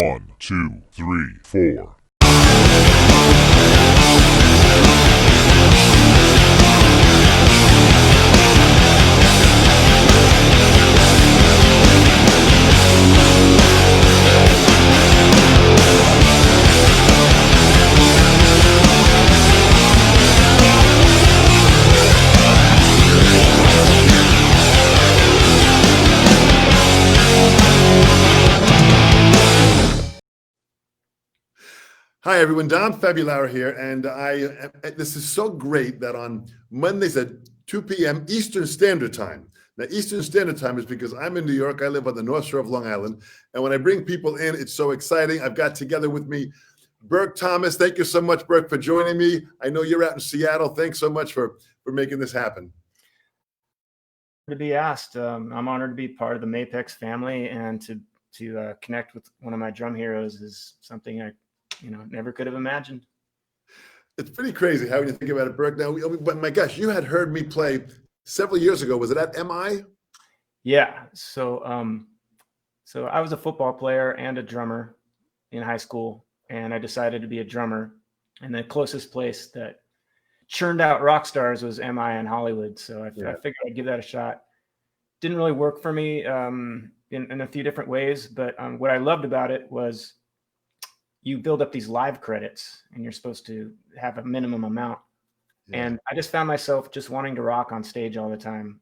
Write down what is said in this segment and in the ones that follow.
1, 2, 3, 4. Hi, everyone. Dom Famularo here, and this is so great that on Mondays at 2 p.m. Eastern Standard Time. Now, Eastern Standard Time is because I'm in New York. I live on the North Shore of Long Island, and when I bring people in, it's so exciting. I've got together with me Burke Thomas. Thank you so much, Burke, for joining me. I know you're out in Seattle. Thanks so much for making this happen. To be asked, I'm honored to be part of the Mapex family, and to connect with one of my drum heroes is something I never could have imagined. It's pretty crazy how you think about it, Burke. Now, but my gosh, you had heard me play several years ago. Was it at MI? Yeah. So I was a football player and a drummer in high school, and I decided to be a drummer. And the closest place that churned out rock stars was MI in Hollywood. So I figured I'd give that a shot. Didn't really work for me in a few different ways, but what I loved about it was you build up these live credits and you're supposed to have a minimum amount. Yeah. And I just found myself just wanting to rock on stage all the time.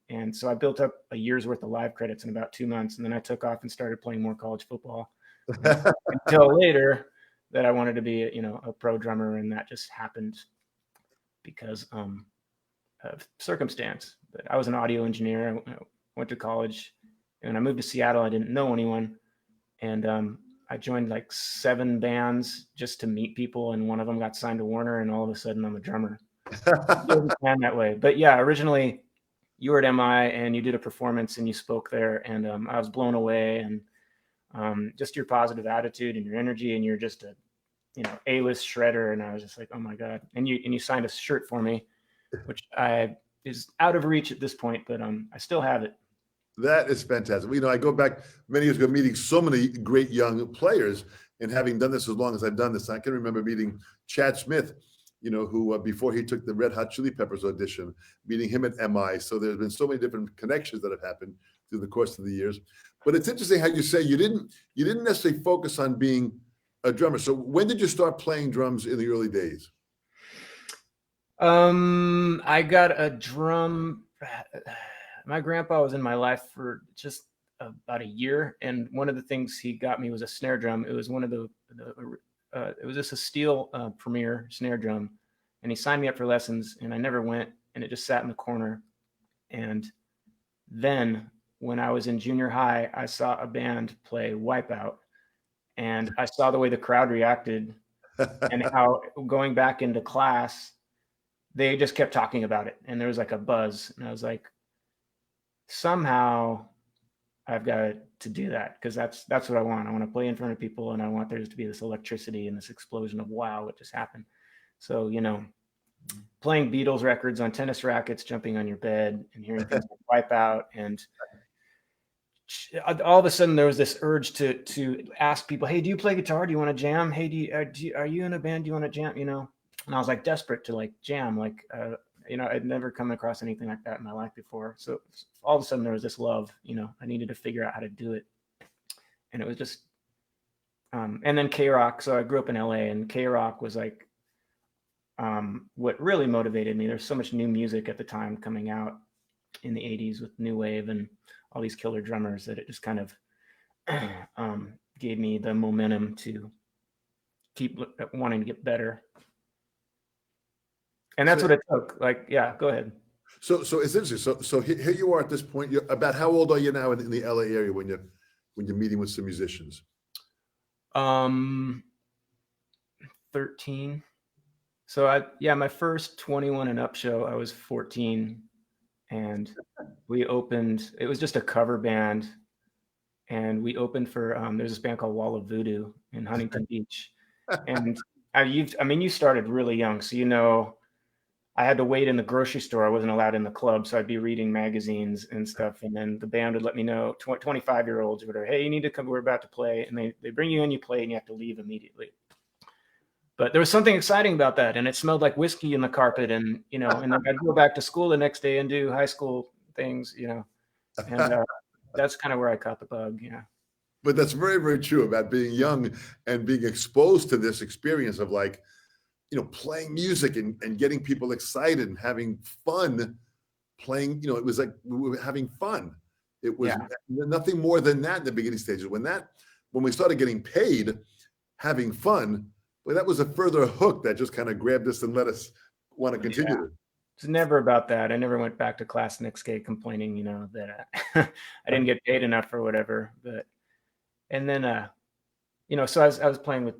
And so I built up a year's worth of live credits in about 2 months. And then I took off and started playing more college football until later that I wanted to be, a pro drummer. And that just happened because of circumstance. But I was an audio engineer. I went to college, and when I moved to Seattle, I didn't know anyone. And I joined like 7 bands just to meet people, and one of them got signed to Warner, and all of a sudden I'm a drummer. That way. But yeah, originally you were at MI and you did a performance and you spoke there, and I was blown away, and just your positive attitude and your energy, and you're just a A-list shredder, and I was just like, oh my God. And you signed a shirt for me, which is out of reach at this point, but I still have it. That is fantastic. I go back many years ago, meeting so many great young players, and having done this as long as I've done this, I can remember meeting Chad Smith, who before he took the Red Hot Chili Peppers audition, meeting him at MI. So there's been so many different connections that have happened through the course of the years. But it's interesting how you say you didn't necessarily focus on being a drummer. So when did you start playing drums in the early days? I got a drum. My grandpa was in my life for just about a year, and one of the things he got me was a snare drum. It was one of it was just a steel Premier snare drum, and he signed me up for lessons, and I never went, and it just sat in the corner. And then when I was in junior high, I saw a band play Wipeout, and I saw the way the crowd reacted, and how going back into class, they just kept talking about it, and there was like a buzz, and I was like, somehow I've got to do that, because that's what I want. I want to play in front of people, and I want there to be this electricity and this explosion of wow, what just happened. So, playing Beatles records on tennis rackets, jumping on your bed, and hearing things like Wipeout, and all of a sudden there was this urge to ask people, hey, do you play guitar? Do you want to jam? Hey, are you in a band? Do you want to jam? And I was like desperate to like jam, like I'd never come across anything like that in my life before. So all of a sudden there was this love, I needed to figure out how to do it. And it was just, and then K-Rock. So I grew up in LA, and K-Rock was like, what really motivated me. There's so much new music at the time coming out in the 80s with new wave and all these killer drummers, that it just kind of gave me the momentum to keep wanting to get better. And that's what it took. Like, yeah, go ahead. So it's interesting. So here you are at this point. You're about how old are you now in the LA area when you're meeting with some musicians? 13. So my first 21 and up show, I was 14, and we opened. It was just a cover band, and we opened for there's this band called Wall of Voodoo in Huntington Beach, and you started really young, so I had to wait in the grocery store. I wasn't allowed in the club. So I'd be reading magazines and stuff. And then the band would let me know, 25-year-olds or whatever, hey, you need to come, we're about to play. And they bring you in, you play, and you have to leave immediately. But there was something exciting about that. And it smelled like whiskey in the carpet. And, and then I'd go back to school the next day and do high school things, and that's kind of where I caught the bug. Yeah. But that's very, very true about being young and being exposed to this experience of like, playing music and getting people excited and having fun playing. It was like we were having fun. It was nothing more than that in the beginning stages. When we started getting paid, having fun, well, that was a further hook that just kind of grabbed us and let us want to continue. Yeah. It's never about that. I never went back to class next day complaining, that I didn't get paid enough or whatever. And then, so I was playing with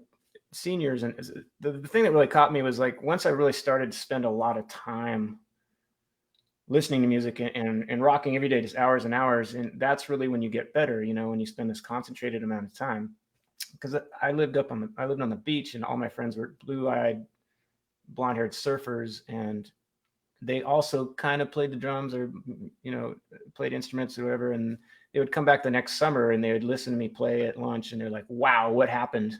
seniors, and the thing that really caught me was like, once I really started to spend a lot of time listening to music and rocking every day, just hours and hours. And that's really when you get better, when you spend this concentrated amount of time. Because I lived on the beach, and all my friends were blue-eyed, blonde-haired surfers, and they also kind of played the drums or, played instruments or whatever. And they would come back the next summer and they would listen to me play at lunch, and they're like, wow, what happened?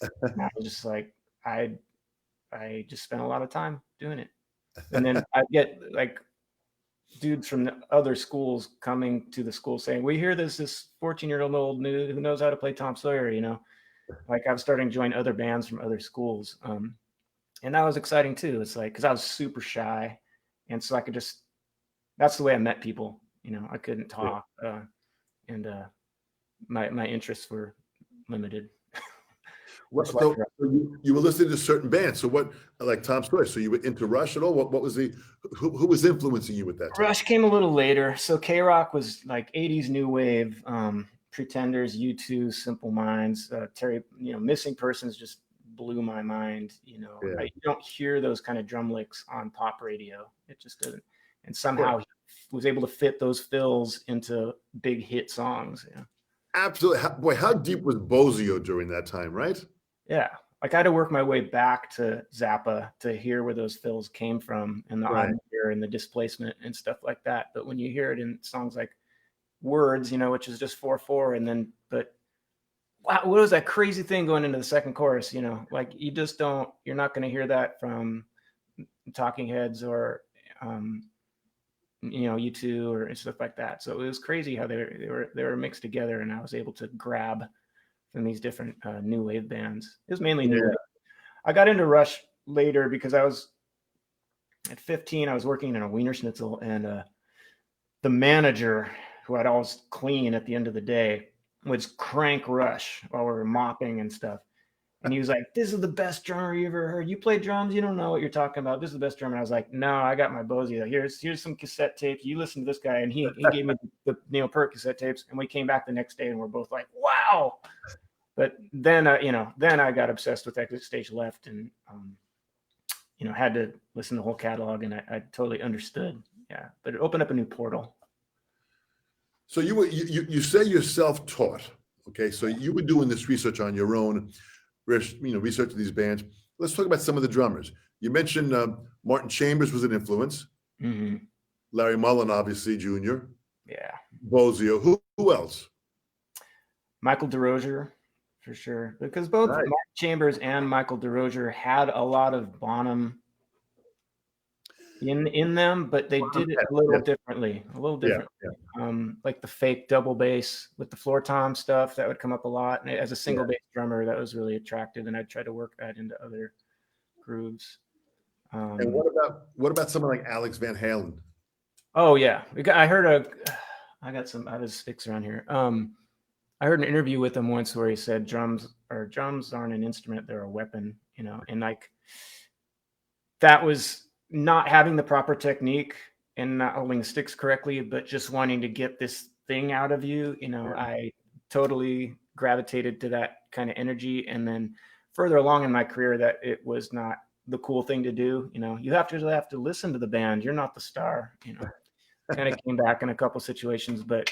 And I was just like, I just spent a lot of time doing it. And then I get like dudes from the other schools coming to the school saying, we hear this 14-year-old who knows how to play Tom Sawyer, like I was starting to join other bands from other schools. And that was exciting too. It's like, cause I was super shy. And so that's the way I met people. I couldn't talk, and my interests were limited. So you were listening to certain bands. So what, like Tom Sawyer? So you were into Rush at all? What was who was influencing you with that time? Rush came a little later. So K-Rock was like 80s new wave, Pretenders, U2, Simple Minds, Terry. Missing Persons just blew my mind. You don't hear those kind of drum licks on pop radio. It just doesn't. And somehow he was able to fit those fills into big hit songs. Yeah. Absolutely. Boy, how deep was Bozio during that time, right? Yeah. Like I had to work my way back to Zappa to hear where those fills came from, and the odd meter and the displacement and stuff like that. But when you hear it in songs like Words, which is just 4/4, but wow, what was that crazy thing going into the second chorus? Like you're not going to hear that from Talking Heads or, U2 or stuff like that. So it was crazy how they were mixed together, and I was able to grab from these different new wave bands. It was mainly new wave. I got into Rush later because I was at 15. I was working in a Wiener Schnitzel, and the manager, who I'd always clean at the end of the day, would crank Rush while we were mopping and stuff. And he was like, this is the best drummer you ever heard. You play drums, you don't know what you're talking about. This is the best drummer. I was like, no, I got my Bozio. Here's some cassette tapes. You listen to this guy. And he gave me the Neil Peart cassette tapes. And we came back the next day and we're both like, wow. But then, then I got obsessed with Exit Stage Left, and, had to listen to the whole catalog, and I totally understood. Yeah. But it opened up a new portal. So you say you're self-taught. Okay. So you were doing this research on your own, researching these bands. Let's talk about some of the drummers. You mentioned Martin Chambers was an influence. Mm-hmm. Larry Mullen, obviously, Jr. Yeah. Bozio. Who else? Michael DeRozier, for sure. Because both Martin Chambers and Michael DeRozier had a lot of Bonham in them, but they did it a little differently. Like the fake double bass with the floor tom stuff that would come up a lot. And as a single bass drummer, that was really attractive, and I'd try to work that into other grooves. And what about someone like Alex Van Halen? Oh yeah, I got some out of sticks around here. I heard an interview with him once where he said drums aren't an instrument, they're a weapon. And like that was not having the proper technique and not holding the sticks correctly, but just wanting to get this thing out of you. I totally gravitated to that kind of energy. And then further along in my career, that it was not the cool thing to do. You have to listen to the band. You're not the star, kind of came back in a couple situations, but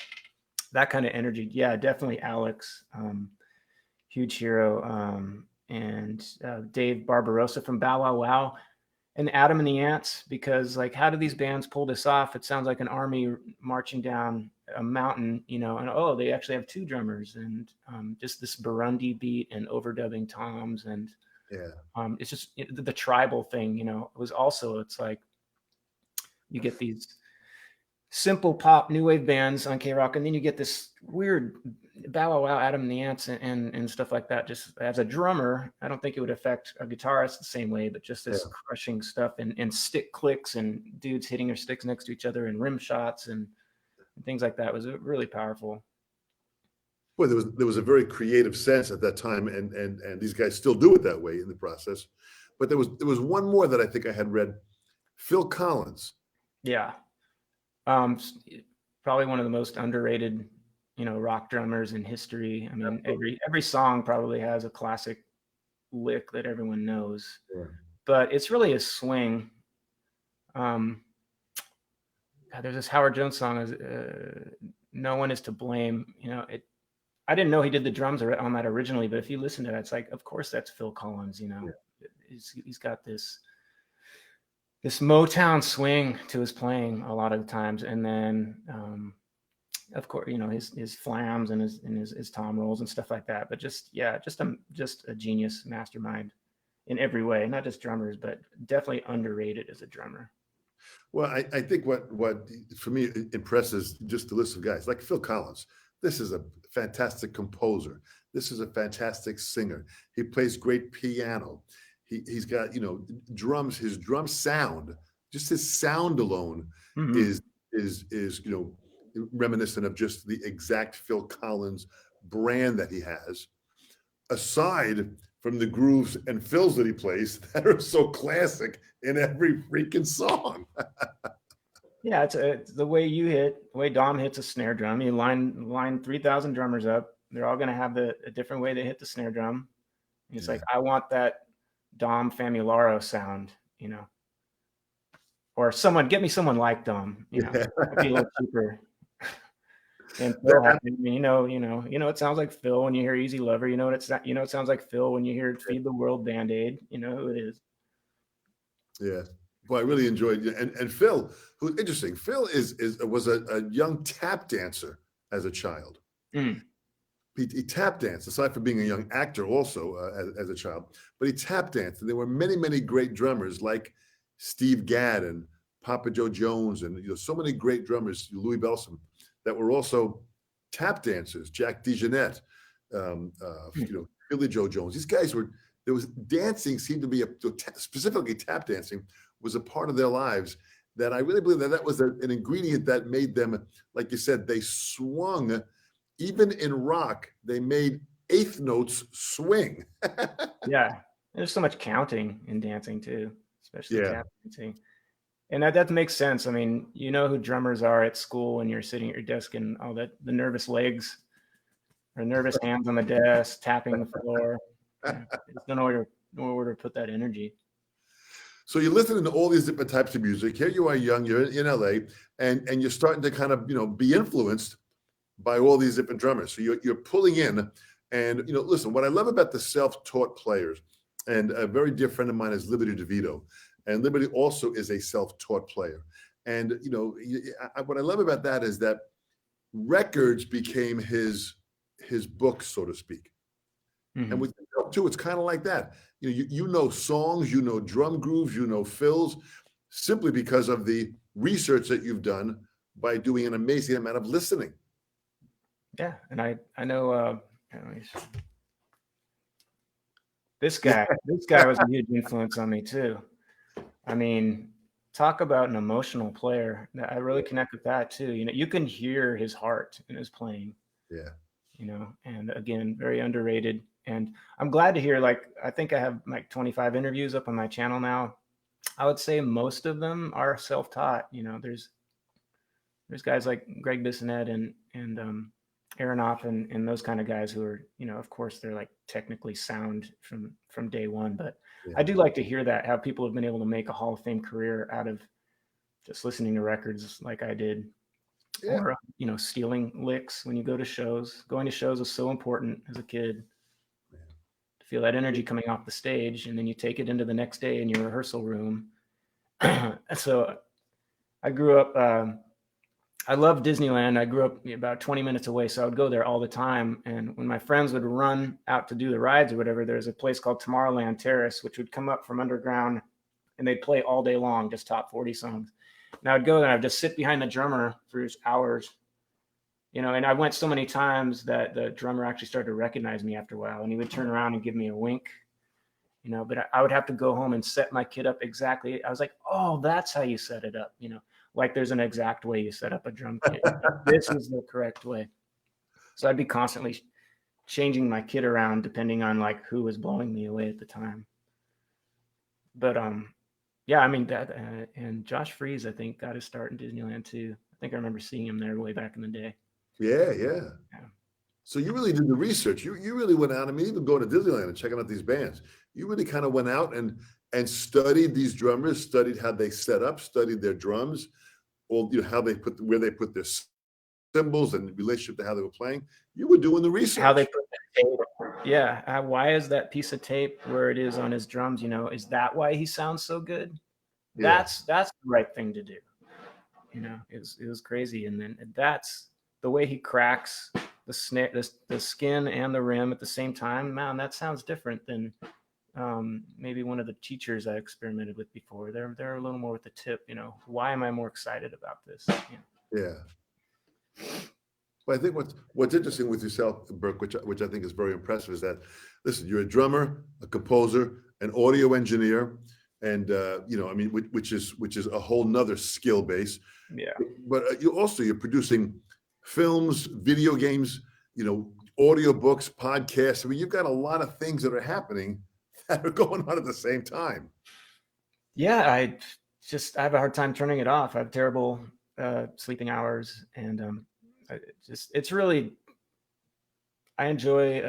that kind of energy. Yeah, definitely Alex, huge hero. And Dave Barbarossa from Bow Wow Wow. and Adam and the Ants, because like, how do these bands pull this off? It sounds like an army marching down a mountain, you know, and oh, they actually have two drummers, and just this Burundi beat and overdubbing toms, and it's just the tribal thing, you know. It was also, it's like you get these simple pop new wave bands on K-Rock, and then you get this weird Bow Wow Wow, Adam and the Ants, and stuff like that. Just as a drummer, I don't think it would affect a guitarist the same way, but just this crushing stuff, and stick clicks, and dudes hitting their sticks next to each other, and rim shots, and things like that was really powerful. Well, there was a very creative sense at that time, and these guys still do it that way in the process. But there was one more that I think I had read, Phil Collins. Yeah. Probably one of the most underrated, you know, rock drummers in history. I mean, every song probably has a classic lick that everyone knows, but it's really a swing. God, there's this Howard Jones song, "No One Is to Blame." You know, I didn't know he did the drums on that originally, but if you listen to that, it's like, of course, that's Phil Collins. You know, he's got this Motown swing to his playing a lot of the times, and then of course, you know, his flams and his tom rolls and stuff like that. But just a genius mastermind in every way, not just drummers, but definitely underrated as a drummer. Well, I think what for me impresses just the list of guys like Phil Collins. This is a fantastic composer. This is a fantastic singer. He plays great piano. He's got, you know, drums. His drum sound, just his sound alone, is you know, reminiscent of just the exact Phil Collins brand that he has. Aside from the grooves and fills that he plays that are so classic in every freaking song. Yeah, it's the way Dom hits a snare drum. You line 3,000 drummers up. They're all going to have a different way they hit the snare drum. And it's like, I want that Dom Famularo sound, you know, or get me someone like Dom, you know, be a little cheaper. And Phil, you know, it sounds like Phil when you hear Easy Lover. You know it sounds like Phil when you hear Feed the World, Band Aid. You know who it is. Yeah. Well, I really enjoyed it. And Phil, who's interesting, Phil was a young tap dancer as a child. He tap danced, aside from being a young actor also as a child, but he tap danced. And there were many, many great drummers like Steve Gadd and Papa Joe Jones, and, you know, so many great drummers, Louis Bellson, that were also tap dancers. Jack DeJohnette, you know, Billy Joe Jones. These guys there was dancing seemed to be specifically tap dancing was a part of their lives, that I really believe that was an ingredient that made them, like you said, they swung. Even in rock, they made eighth notes swing. Yeah, there's so much counting in dancing too, especially tap dancing. And that makes sense. I mean, you know who drummers are at school when you're sitting at your desk, and all that, the nervous legs or nervous hands on the desk, tapping the floor. There's no where to put that energy. So you're listening to all these different types of music. Here you are, young, you're in LA, and you're starting to kind of, you know, be influenced by all these different drummers. So you're pulling in, and, you know, listen, what I love about the self-taught players, and a very dear friend of mine is Liberty DeVito, and Liberty also is a self-taught player. And, you know, what I love about that is that records became his book, so to speak. And with yourself too, it's kind of like that. You know songs, you know drum grooves, you know fills, simply because of the research that you've done by doing an amazing amount of listening. Yeah, and I know this guy was a huge influence on me too. I mean, talk about an emotional player. I really connect with that too. You know, you can hear his heart in his playing. Yeah. You know, and again, very underrated. And I'm glad to hear, like, I think I have like 25 interviews up on my channel now. I would say most of them are self-taught. You know, there's guys like Greg Bissonette and Aronoff and those kind of guys who are, you know, of course they're like technically sound from day one. But I do like to hear that, how people have been able to make a Hall of Fame career out of just listening to records like I did. Or, you know, stealing licks when you go to shows. Going to shows was so important as a kid. To feel that energy coming off the stage, and then you take it into the next day in your rehearsal room, So I grew up, I love Disneyland. I grew up about 20 minutes away, so I would go there all the time. And when my friends would run out to do the rides or whatever, there's a place called Tomorrowland Terrace, which would come up from underground, and they'd play all day long, just top 40 songs. And I would go there and I'd just sit behind the drummer for hours, and I went so many times that the drummer actually started to recognize me after a while, and he would turn around and give me a wink, but I would have to go home and set my kit up exactly. I was like, oh, that's how you set it up, like there's an exact way you set up a drum kit. This is the correct way. So I'd be constantly changing my kit around depending on like who was blowing me away at the time. But yeah, I mean that, and Josh Freese, I think, got his start in Disneyland too. I think I remember seeing him there way back in the day. Yeah. Yeah. So you really did the research. You really went out. I mean, even going to Disneyland and checking out these bands, you really kind of went out and studied these drummers, studied how they set up, studied their drums, or how they where they put their cymbals and relationship to how they were playing. You were doing the research. How they put the tape. Yeah. Why is that piece of tape where it is on his drums? Is that why he sounds so good? Yeah. That's the right thing to do. It was crazy. And then that's the way he cracks the snare, the skin and the rim at the same time. Man, that sounds different than maybe one of the teachers I experimented with before. They're a little more with the tip. Why am I more excited about this? Yeah. Well, I think what's interesting with yourself, Burke, which I think is very impressive, is that, listen, you're a drummer, a composer, an audio engineer, and I mean, which is a whole nother skill base. Yeah. But you're producing films, video games, audio books, podcasts. I mean, you've got a lot of things that are happening that are going on at the same time. Yeah, I have a hard time turning it off. I have terrible sleeping hours, and it's really, I enjoy.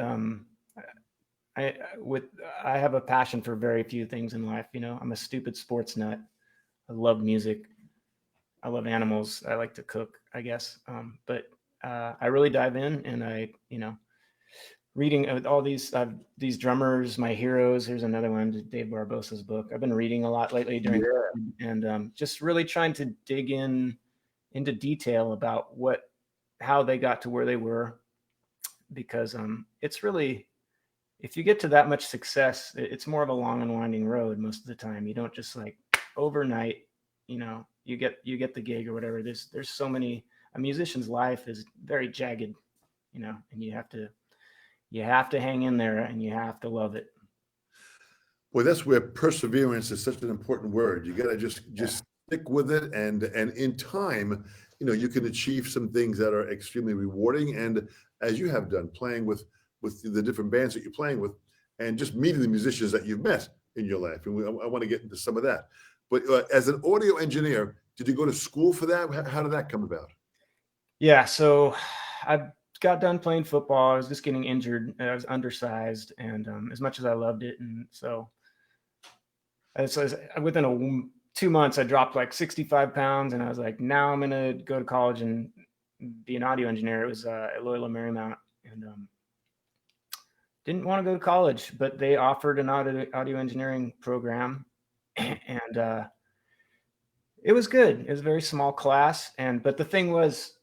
I have a passion for very few things in life. I'm a stupid sports nut. I love music. I love animals. I like to cook, I guess. But I really dive in, and I, reading all these drummers, my heroes. Here's another one, Dave Barbosa's book. I've been reading a lot lately and just really trying to dig into detail about how they got to where they were, because it's really, if you get to that much success, it's more of a long and winding road most of the time. You don't just like overnight, you get the gig or whatever. There's so many. A musician's life is very jagged, and you have to hang in there, and you have to love it. Well, that's where perseverance is such an important word. You got to just stick with it, and in time, you can achieve some things that are extremely rewarding. And as you have done, playing with the different bands that you're playing with, and just meeting the musicians that you've met in your life. And I want to get into some of that. But as an audio engineer, did you go to school for that? How did that come about? Yeah, so I got done playing football. I was just getting injured. I was undersized, and as much as I loved it, and so within 2 months, I dropped like 65 pounds, and I was like, now I'm gonna go to college and be an audio engineer. It was at Loyola Marymount, and didn't want to go to college, but they offered an audio engineering program, and it was good. It was a very small class, but the thing was,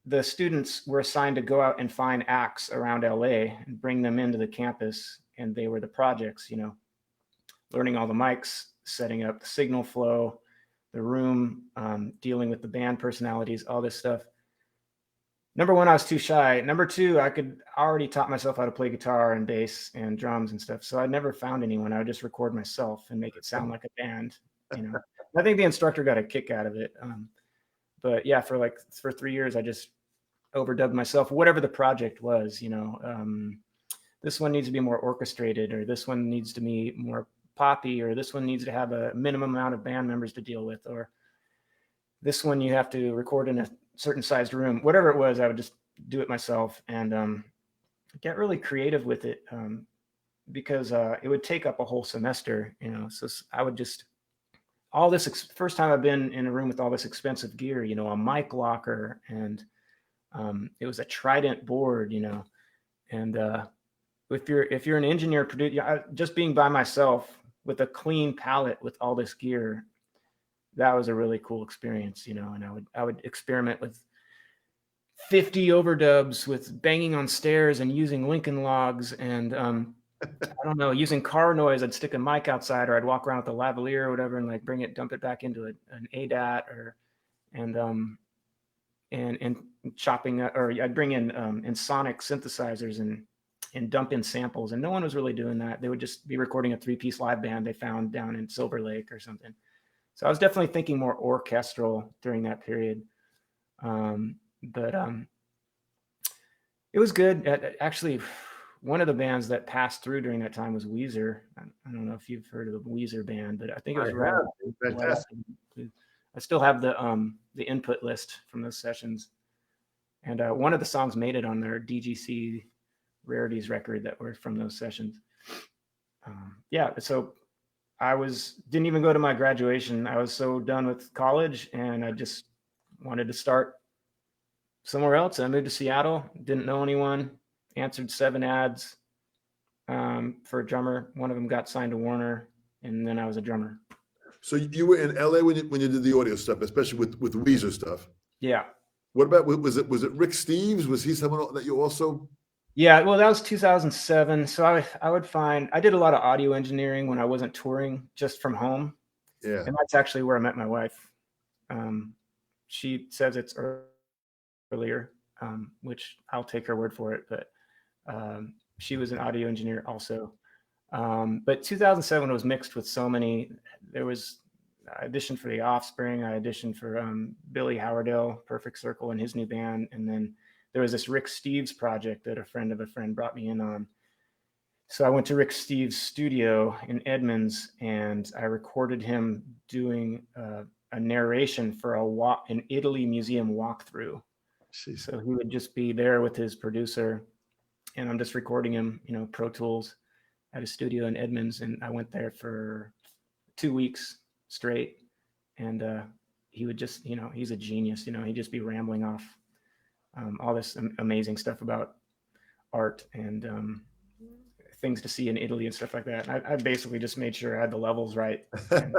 the students were assigned to go out and find acts around LA and bring them into the campus, and they were the projects, learning all the mics, setting up the signal flow, the room, dealing with the band personalities, all this stuff. Number one, I was too shy. Number two, I already taught myself how to play guitar and bass and drums and stuff. So I never found anyone. I would just record myself and make it sound like a band. I think the instructor got a kick out of it. But yeah, for 3 years, I just overdubbed myself, whatever the project was. This one needs to be more orchestrated, or this one needs to be more poppy, or this one needs to have a minimum amount of band members to deal with, or this one you have to record in a certain sized room. Whatever it was, I would just do it myself and get really creative with it, because it would take up a whole semester. So I would just, all this first time I've been in a room with all this expensive gear, a mic locker, and it was a Trident board, and if you're an engineer, just being by myself with a clean palette with all this gear, that was a really cool experience, you know. And I would experiment with 50 overdubs, with banging on stairs and using Lincoln logs, and I don't know, using car noise. I'd stick a mic outside, or I'd walk around with a lavalier or whatever, and like dump it back into an ADAT, or and and chopping, or I'd bring in sonic synthesizers and dump in samples, and no one was really doing that. They would just be recording a 3-piece live band they found down in Silver Lake or something. So I was definitely thinking more orchestral during that period. But it was good. Actually, one of the bands that passed through during that time was Weezer. I don't know if you've heard of the Weezer band, but I think it was Fantastic. I still have the input list from those sessions, and one of the songs made it on their DGC Rarities record that were from those sessions. Yeah, so I didn't even go to my graduation. I was so done with college, and I just wanted to start somewhere else. I moved to Seattle, didn't know anyone, answered 7 ads for a drummer. One of them got signed to Warner, and then I was a drummer. So you were in LA when you did the audio stuff, especially with Weezer stuff. Yeah. What about, was it Rick Steves? Was he someone that you also? Yeah, well, that was 2007. So I did a lot of audio engineering when I wasn't touring, just from home. Yeah. And that's actually where I met my wife. She says it's earlier, which I'll take her word for it. But she was an audio engineer also. But 2007 was mixed with so many. I auditioned for The Offspring. I auditioned for Billy Howardell, Perfect Circle, and his new band. And then there was this Rick Steves project that a friend of a friend brought me in on. So I went to Rick Steves' studio in Edmonds, and I recorded him doing a narration for an Italy museum walkthrough. Jeez. So he would just be there with his producer, and I'm just recording him, Pro Tools, at a studio in Edmonds. And I went there for 2 weeks straight, and he would just, he's a genius. He'd just be rambling off all this amazing stuff about art and things to see in Italy and stuff like that. And I basically just made sure I had the levels right, and,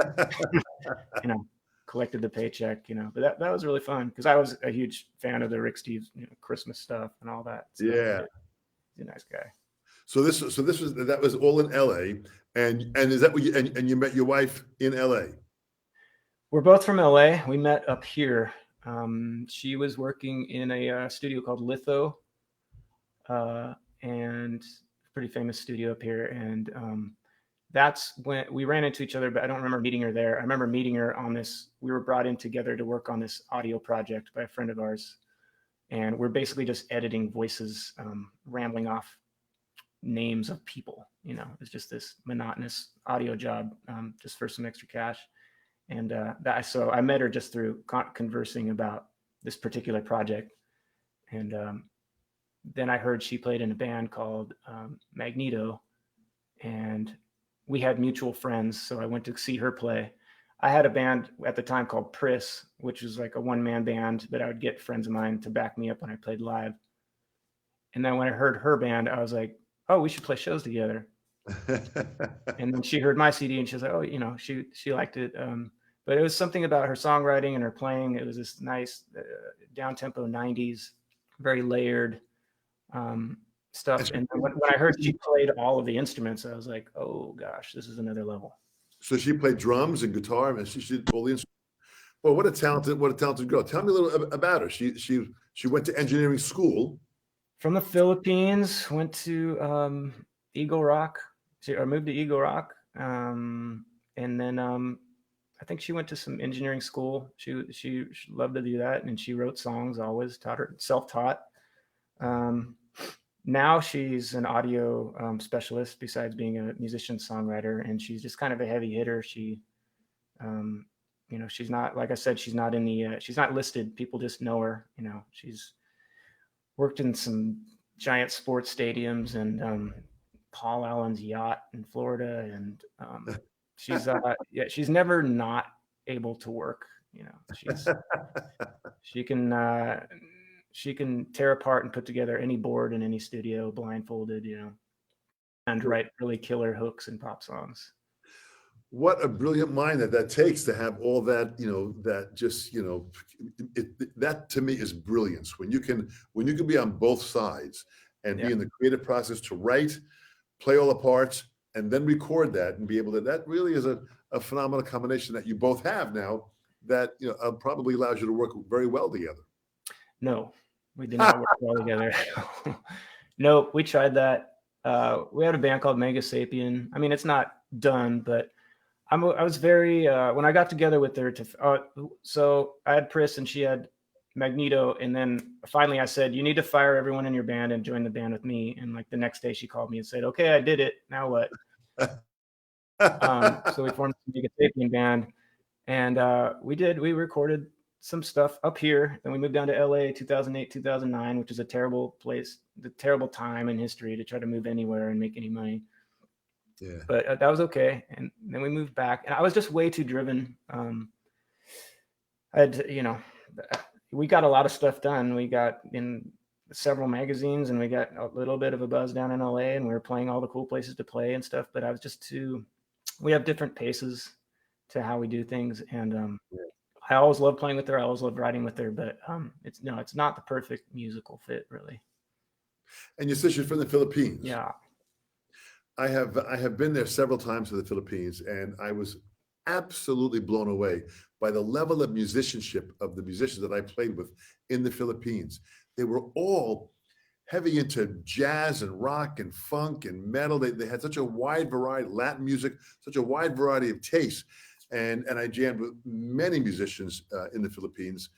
collected the paycheck, but that was really fun, because I was a huge fan of the Rick Steves, Christmas stuff and all that stuff. Yeah. He's a nice guy. So that was all in LA, and is that what you met your wife in LA? We're both from LA. We met up here. She was working in a studio called Litho, and pretty famous studio up here. And that's when we ran into each other, but I don't remember meeting her there. I remember meeting her on this. We were brought in together to work on this audio project by a friend of ours, and we're basically just editing voices, rambling off names of people. It's just this monotonous audio job, just for some extra cash. And so I met her just through conversing about this particular project. And then I heard she played in a band called Magneto, and we had mutual friends. So I went to see her play. I had a band at the time called Priss, which was like a one-man band that I would get friends of mine to back me up when I played live. And then when I heard her band, I was like, oh, we should play shows together. And then she heard my CD, and she was like, oh, she liked it. But it was something about her songwriting and her playing. It was this nice down-tempo 90s, very layered stuff. And when I heard she played all of the instruments, I was like, oh gosh, this is another level. So she played drums and guitar, and she did all the instruments. Well, what a talented girl. Tell me a little about her. She went to engineering school. From the Philippines, went to Eagle Rock. Or moved to Eagle Rock, and then I think she went to some engineering school. She loved to do that, and she wrote songs. Always self-taught. Now she's an audio specialist, besides being a musician songwriter, and she's just kind of a heavy hitter. She, she's not, like I said, she's not in the she's not listed. People just know her. She's worked in some giant sports stadiums and Paul Allen's yacht in Florida, and she's never not able to work. She can tear apart and put together any board in any studio blindfolded, and write really killer hooks and pop songs. what a brilliant mind that takes to have all that, that just, that to me is brilliance. When you can be on both sides and be Yeah. in the creative process to write, play all the parts, and then record that and be able to, that really is a phenomenal combination that you both have now that, probably allows you to work very well together. No, we did not work well together. No, we tried that. We had a band called Mega Sapien. I mean, it's not done, but I was very when I got together with her so I had Pris and she had Magneto, and then finally I said, you need to fire everyone in your band and join the band with me. And like the next day she called me and said, okay, I did it. Now what? So we formed the Mega Sapien band, and we recorded some stuff up here. Then we moved down to LA 2008, 2009, which is a terrible place, the terrible time in history to try to move anywhere and make any money. Yeah. But that was okay. And then we moved back, and I was just way too driven. We got a lot of stuff done. We got in several magazines, and we got a little bit of a buzz down in LA, and we were playing all the cool places to play and stuff. But I was just we have different paces to how we do things. And I always love playing with her. I always love writing with her, but it's not the perfect musical fit, really. And your sister's from the Philippines. Yeah. I have been there several times to the Philippines, and I was absolutely blown away by the level of musicianship of the musicians that I played with in the Philippines. They were all heavy into jazz and rock and funk and metal. They had such a wide variety, Latin music, such a wide variety of tastes. And I jammed with many musicians in the Philippines,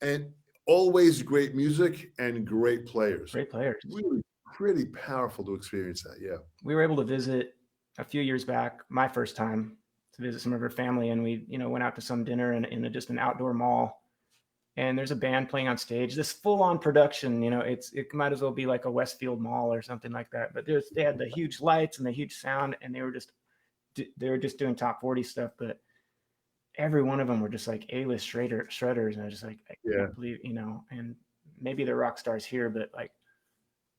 and always great music and great players. Great players. Really pretty powerful to experience that. Yeah. We were able to visit a few years back, my first time, to visit some of her family, and we went out to some dinner in just an outdoor mall, and there's a band playing on stage, this full-on production. It might as well be like a Westfield Mall or something like that, but they had the huge lights and the huge sound, and they were just doing top 40 stuff, but every one of them were just like A-list shredders, and I was just like, I can't believe, and maybe they're rock stars here, but like,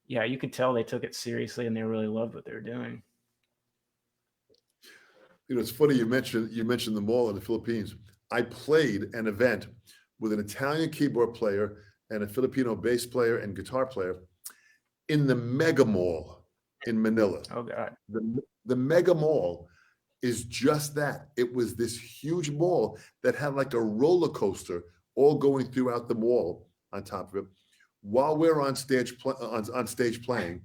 yeah, you could tell they took it seriously and they really loved what they were doing. It's funny you mentioned the mall in the Philippines. I played an event with an Italian keyboard player and a Filipino bass player and guitar player in the Mega Mall in Manila. Oh God. The Mega Mall is just that. It was this huge mall that had like a roller coaster all going throughout the mall on top of it, while we're on stage playing,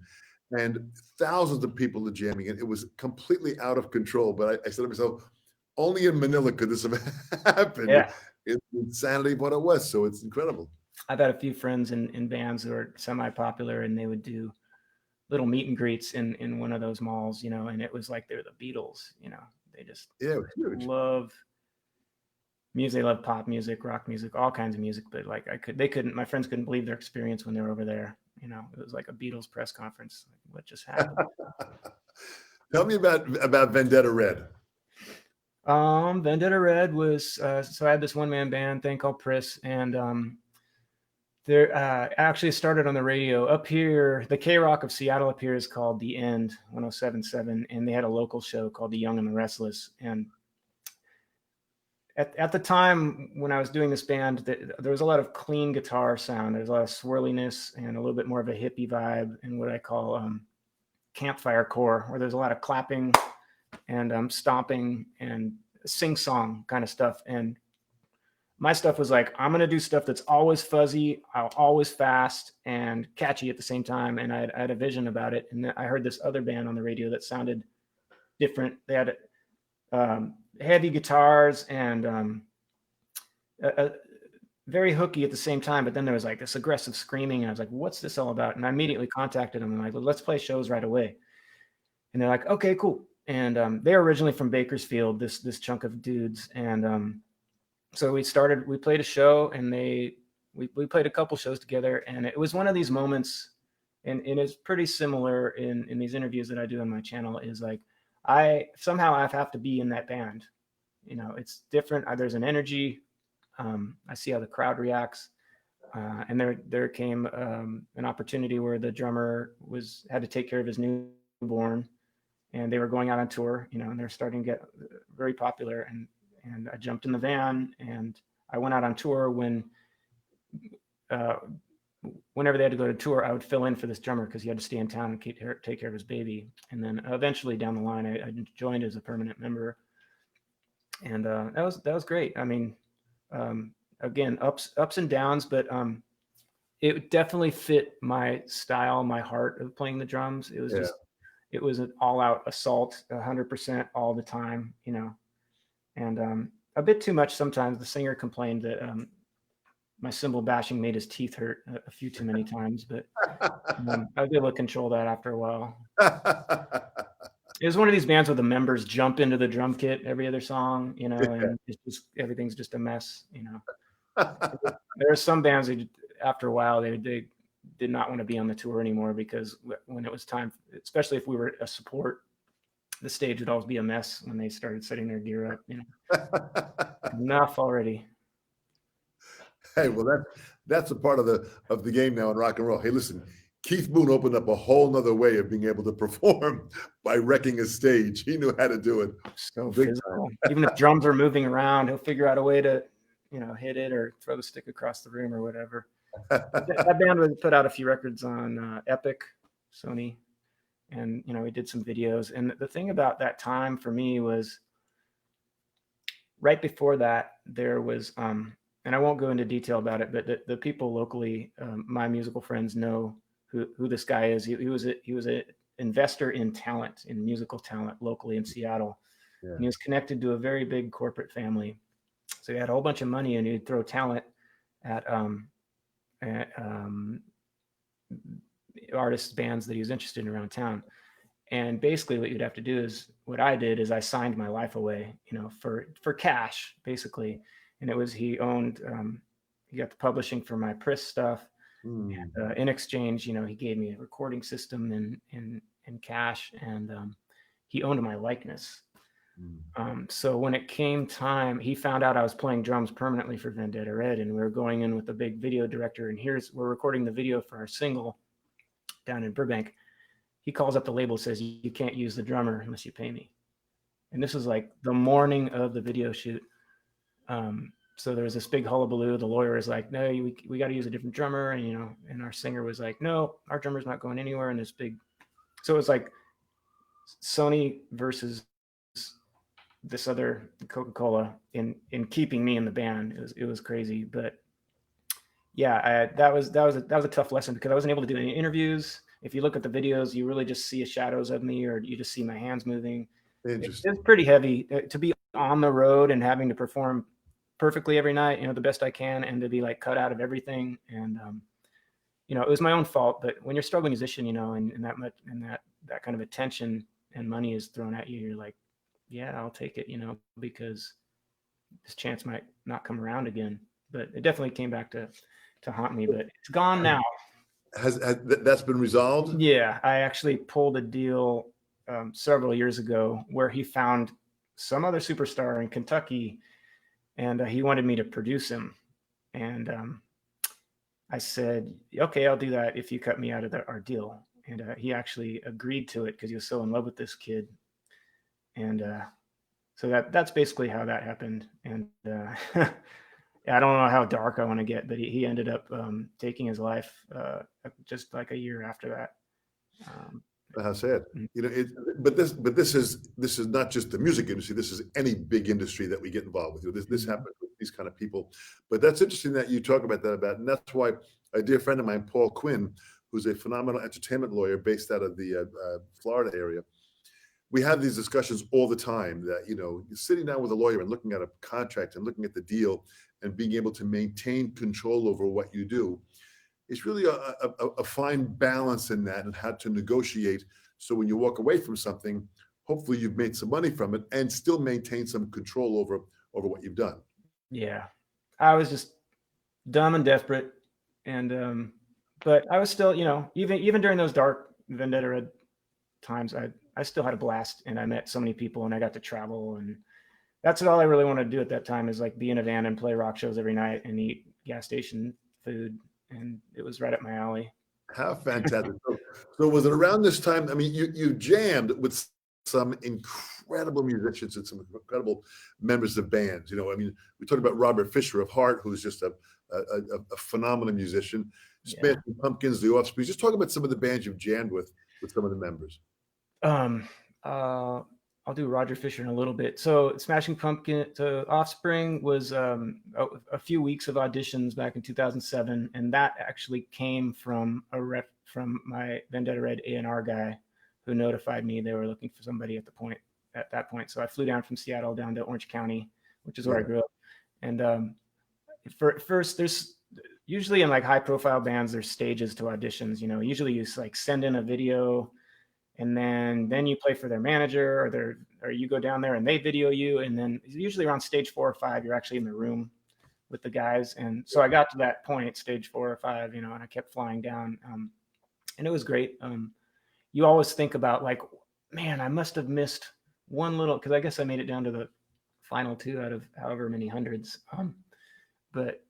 and thousands of people are jamming it. It was completely out of control. But I said to myself, only in Manila could this have happened. Yeah. It's insanity what it was. So it's incredible. I've had a few friends in bands who are semi-popular, and they would do little meet and greets in one of those malls, and it was like they're the Beatles. They just love music. They love pop music, rock music, all kinds of music. But like my friends couldn't believe their experience when they were over there. It was like a Beatles press conference. Like, what just happened? Tell me about Vendetta Red. Vendetta Red was so I had this one-man band thing called Pris, and there actually started on the radio up here. The K-Rock of Seattle up here is called The End 107.7, and they had a local show called The Young and the Restless. And at the time when I was doing this band, there was a lot of clean guitar sound. There's a lot of swirliness and a little bit more of a hippie vibe, and what I call campfire core, where there's a lot of clapping and stomping and sing-song kind of stuff. And my stuff was like, I'm going to do stuff that's always fuzzy, always fast, and catchy at the same time. And I had a vision about it. And I heard this other band on the radio that sounded different. They had heavy guitars and very hooky at the same time. But then there was like this aggressive screaming. And I was like, what's this all about? And I immediately contacted them. I'm like, well, let's play shows right away. And they're like, okay, cool. And they're originally from Bakersfield, this chunk of dudes. And so we played a show, and we played a couple shows together. And it was one of these moments, and it's pretty similar in these interviews that I do on my channel, is like, I have to be in that band. It's different. There's an energy. I see how the crowd reacts. And there came an opportunity where the drummer had to take care of his newborn. and they were going out on tour, and they're starting to get very popular. And I jumped in the van and I went out on tour whenever they had to go to tour, I would fill in for this drummer because he had to stay in town and take care of his baby. And then eventually down the line, I joined as a permanent member, and that was great. I mean, again, ups and downs, but it definitely fit my style, my heart of playing the drums. It was it was an all-out assault, 100% all the time, and a bit too much sometimes. The singer complained that my cymbal bashing made his teeth hurt a few too many times, but I was able to control that after a while. It was one of these bands where the members jump into the drum kit every other song, and everything's just a mess, There are some bands that after a while they did not want to be on the tour anymore, because when it was time, especially if we were a support, the stage would always be a mess when they started setting their gear up. Enough already. Hey, well, that's a part of the game now in rock and roll. Hey, listen, Keith Moon opened up a whole nother way of being able to perform by wrecking a stage. He knew how to do it. So physical. Even if drums are moving around, he'll figure out a way to, hit it or throw the stick across the room or whatever. That band would put out a few records on Epic, Sony, and we did some videos. And the thing about that time for me was, right before that, there was and I won't go into detail about it, but the people locally, my musical friends, know who this guy is. He was an investor in talent, in musical talent locally in Seattle. Yeah. And he was connected to a very big corporate family. So he had a whole bunch of money, and he'd throw talent at artists, bands that he was interested in around town. And basically what you'd have to do is, what I did is I signed my life away, for cash, basically. And it was, he owned, he got the publishing for my Priss stuff. And, in exchange, he gave me a recording system in cash, and he owned my likeness. So when it came time, he found out I was playing drums permanently for Vendetta Red, and we were going in with a big video director, and we're recording the video for our single down in Burbank. He calls up the label, says, "You can't use the drummer unless you pay me." And this was like the morning of the video shoot. So there was this big hullabaloo. The lawyer is like, "No, we got to use a different drummer." And, and our singer was like, "No, our drummer's not going anywhere." And so it was like Sony versus this other Coca-Cola in keeping me in the band. It was crazy. But yeah, that was a tough lesson, because I wasn't able to do any interviews. If you look at the videos, you really just see shadows of me, or you just see my hands moving. It's pretty heavy to be on the road and having to perform perfectly every night, the best I can, and to be like cut out of everything. And it was my own fault. But when you're a struggling musician, and that kind of attention and money is thrown at you, you're like, yeah, I'll take it, because this chance might not come around again. But it definitely came back to haunt me. But it's gone now. Has that's been resolved? Yeah, I actually pulled a deal several years ago where he found some other superstar in Kentucky, and he wanted me to produce him. And I said, "Okay, I'll do that if you cut me out of our deal." And he actually agreed to it because he was so in love with this kid. And so that's basically how that happened. And I don't know how dark I want to get, but he ended up taking his life just like a year after that. How sad. But this is not just the music industry. This is any big industry that we get involved with. This happens with these kind of people. But that's interesting that you talk about that, and that's why a dear friend of mine, Paul Quinn, who's a phenomenal entertainment lawyer based out of the Florida area, we have these discussions all the time. That sitting down with a lawyer and looking at a contract and looking at the deal and being able to maintain control over what you do. It's really a fine balance in that, and how to negotiate. So when you walk away from something, hopefully you've made some money from it and still maintain some control over what you've done. Yeah, I was just dumb and desperate, and but I was still, even during those dark Vendetta Red times, I still had a blast, and I met so many people, and I got to travel, and that's all I really wanted to do at that time, is like be in a van and play rock shows every night and eat gas station food. And it was right up my alley. How fantastic. So was it around this time? I mean, you jammed with some incredible musicians and some incredible members of bands. You know, I mean, we talked about Robert Fisher of Heart, who's just a phenomenal musician. Yeah. Smashing Pumpkins, The Offspring. Just talk about some of the bands you've jammed with some of the members. I'll do Roger Fisher in a little bit. So Smashing Pumpkin to Offspring was a few weeks of auditions back in 2007, and that actually came from from my Vendetta Red A&R guy, who notified me they were looking for somebody at that point. So I flew down from Seattle down to Orange County, which is where I grew up. And first, there's usually in like high profile bands, there's stages to auditions. You know, usually you like send in a video, and then you play for their manager, or you go down there and they video you, and then usually around stage 4 or 5, you're actually in the room with the guys. And so I got to that point, stage 4 or 5, you know, and I kept flying down, and it was great. You always think about like, man, I must have missed one little, because I guess I made it down to the final 2 out of however many hundreds. But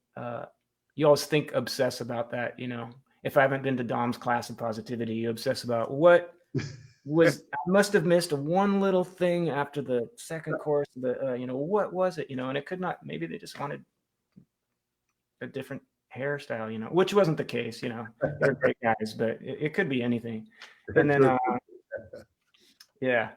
you always obsess about that, you know. If I haven't been to Dom's class of positivity, you obsess about what I must have missed one little thing after the second course. You know, what was it? You know, and it could not. Maybe they just wanted a different hairstyle, you know, which wasn't the case. You know, they're great guys, but it could be anything. And then, yeah,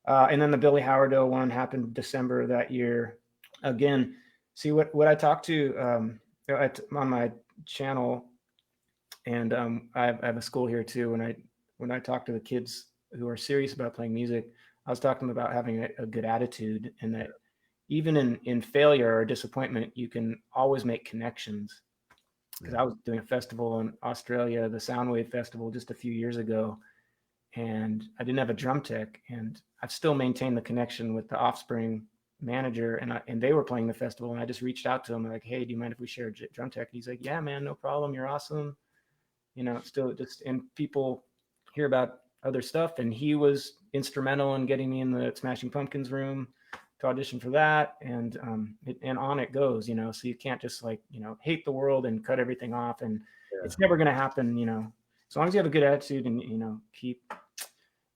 and then the Billy Howard one happened December of that year. Again, see what I talked to on my channel, and I have a school here too. When I talk to the kids who are serious about playing music, I was talking about having a good attitude, and that even in failure or disappointment, you can always make connections. Because I was doing a festival in Australia, the Soundwave Festival, just a few years ago, and I didn't have a drum tech, and I've still maintained the connection with the Offspring manager, and they were playing the festival, and I just reached out to him like, hey, do you mind if we share a drum tech? And he's like, yeah, man, no problem. You're awesome. You know, still just, and people hear about other stuff, and he was instrumental in getting me in the Smashing Pumpkins room to audition for that, and on it goes, you know. So you can't just like, you know, hate the world and cut everything off, and it's never going to happen, you know. As long as you have a good attitude and, you know, keep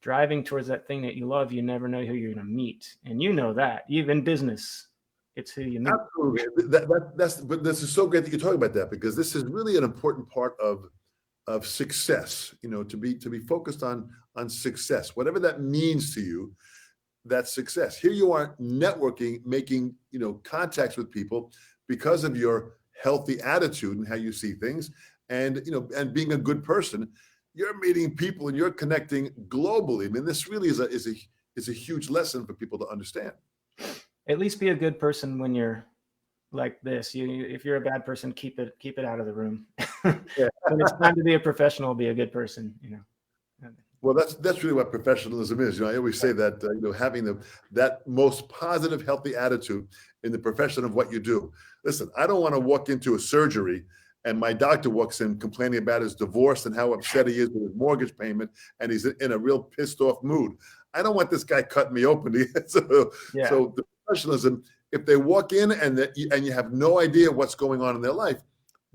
driving towards that thing that you love, you never know who you're going to meet, and you know that even business, it's who you meet. Absolutely. But this is so great that you talk about that, because this is really an important part of success, you know, to be focused on success, whatever that means to you. That's success. Here you are networking, making, you know, contacts with people because of your healthy attitude and how you see things, and, you know, and being a good person. You're meeting people and you're connecting globally. I mean, this really is a huge lesson for people to understand. At least be a good person when you're like this. If you're a bad person, keep it out of the room. When it's time to be a professional, be a good person, you know. Well, that's really what professionalism is. You know, I always say that, you know, having that most positive, healthy attitude in the profession of what you do. Listen, I don't want to walk into a surgery and my doctor walks in complaining about his divorce and how upset he is with his mortgage payment, and he's in a real pissed off mood. I don't want this guy cutting me open. So the professionalism, if they walk in and you have no idea what's going on in their life,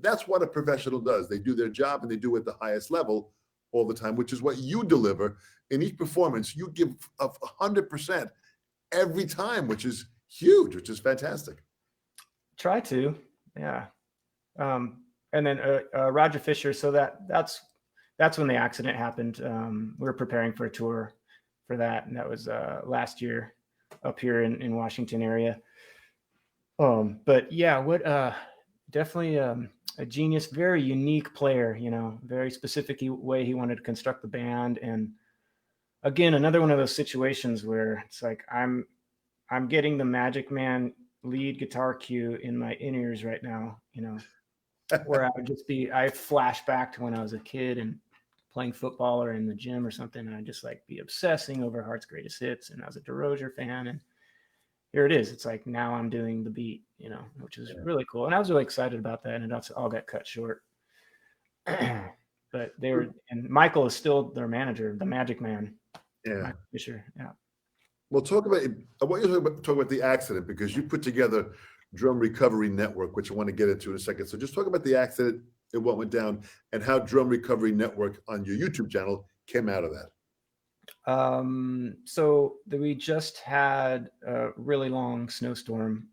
that's what a professional does. They do their job, and they do it at the highest level all the time, which is what you deliver in each performance. You give 100% every time, which is huge, which is fantastic. Try to, yeah. And then Roger Fisher. So that's when the accident happened. We were preparing for a tour for that, and that was last year up here in Washington area. But yeah, definitely a genius, very unique player, you know, very specific way he wanted to construct the band. And again, another one of those situations where it's like I'm getting the Magic Man lead guitar cue in my in-ears right now, you know, where I flash back to when I was a kid and playing football or in the gym or something, and I'd just like be obsessing over Heart's Greatest Hits, and I was a DeRozier fan, and here it is. It's like now I'm doing the beat, you know, which is really cool. And I was really excited about that, and it all got cut short. But and Michael is still their manager, the Magic Man. Yeah. Fisher. Yeah. Well, I want you to talk about the accident, because you put together Drum Recovery Network, which I want to get into in a second. So just talk about the accident and what went down, and how Drum Recovery Network on your YouTube channel came out of that. We just had a really long snowstorm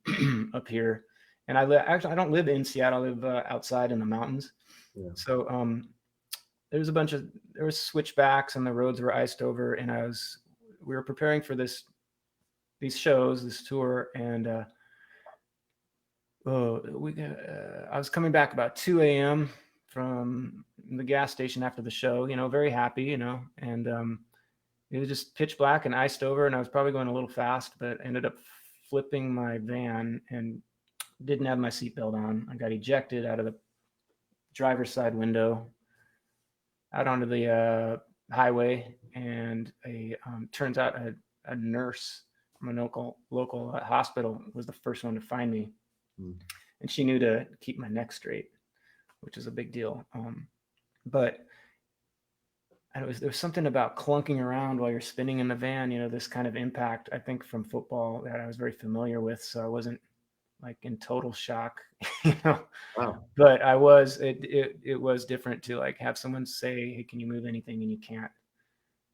up here, and actually I don't live in Seattle. I live outside in the mountains. Yeah. So there was switchbacks and the roads were iced over, and we were preparing for this tour, and I was coming back about 2 a.m. from the gas station after the show, very happy, and it was just pitch black and iced over, and I was probably going a little fast, but ended up flipping my van and didn't have my seatbelt on. I got ejected out of the driver's side window out onto the highway, and turns out a nurse from a local hospital was the first one to find me. And she knew to keep my neck straight, which is a big deal. But there was something about clunking around while you're spinning in the van, this kind of impact, I think, from football that I was very familiar with. So I wasn't like in total shock, Wow. But it was different to like have someone say, "Hey, can you move anything?" And you can't.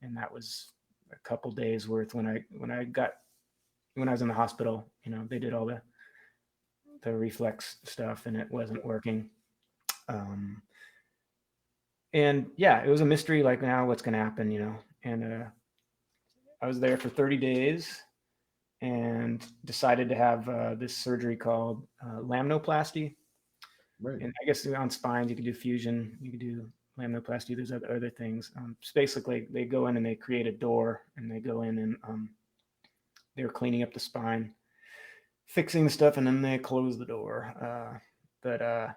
And that was a couple days worth when I was in the hospital, they did all the reflex stuff and it wasn't working. And yeah, it was a mystery, like now what's going to happen, and I was there for 30 days and decided to have this surgery called lamnoplasty. Right. And I guess on spines, you could do fusion, you could do lamnoplasty. There's other things. Basically, they go in and they create a door, and they go in and they're cleaning up the spine, fixing the stuff, and then they close the door. But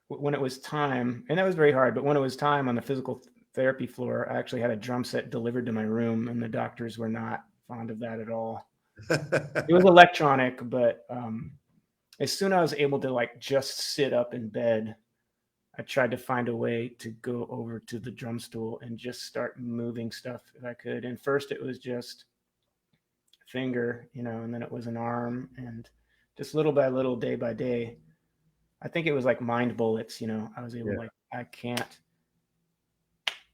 when it was time, and that was very hard, but when it was time on the physical therapy floor, I actually had a drum set delivered to my room, and the doctors were not fond of that at all. It was electronic, but as soon as I was able to like just sit up in bed, I tried to find a way to go over to the drum stool and just start moving stuff if I could. And first it was just finger, and then it was an arm, and just little by little, day by day. I think it was like mind bullets, I was able to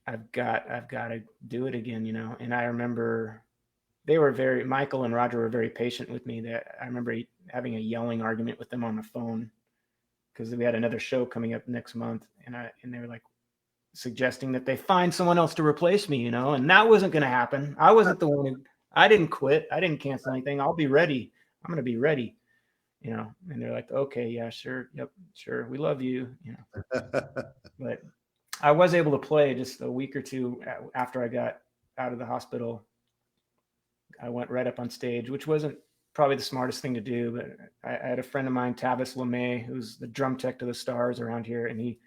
I've got to do it again, And I remember Michael and Roger were very patient with me. I remember having a yelling argument with them on the phone because we had another show coming up next month, and they were like suggesting that they find someone else to replace me, and that wasn't going to happen. I wasn't the one I didn't quit. I didn't cancel anything. I'll be ready. I'm going to be ready. And they're like, okay, yeah, sure. Yep. Sure. We love you, but I was able to play just a week or two after I got out of the hospital. I went right up on stage, which wasn't probably the smartest thing to do, but I had a friend of mine, Tavis LeMay, who's the drum tech to the Stars around here. And he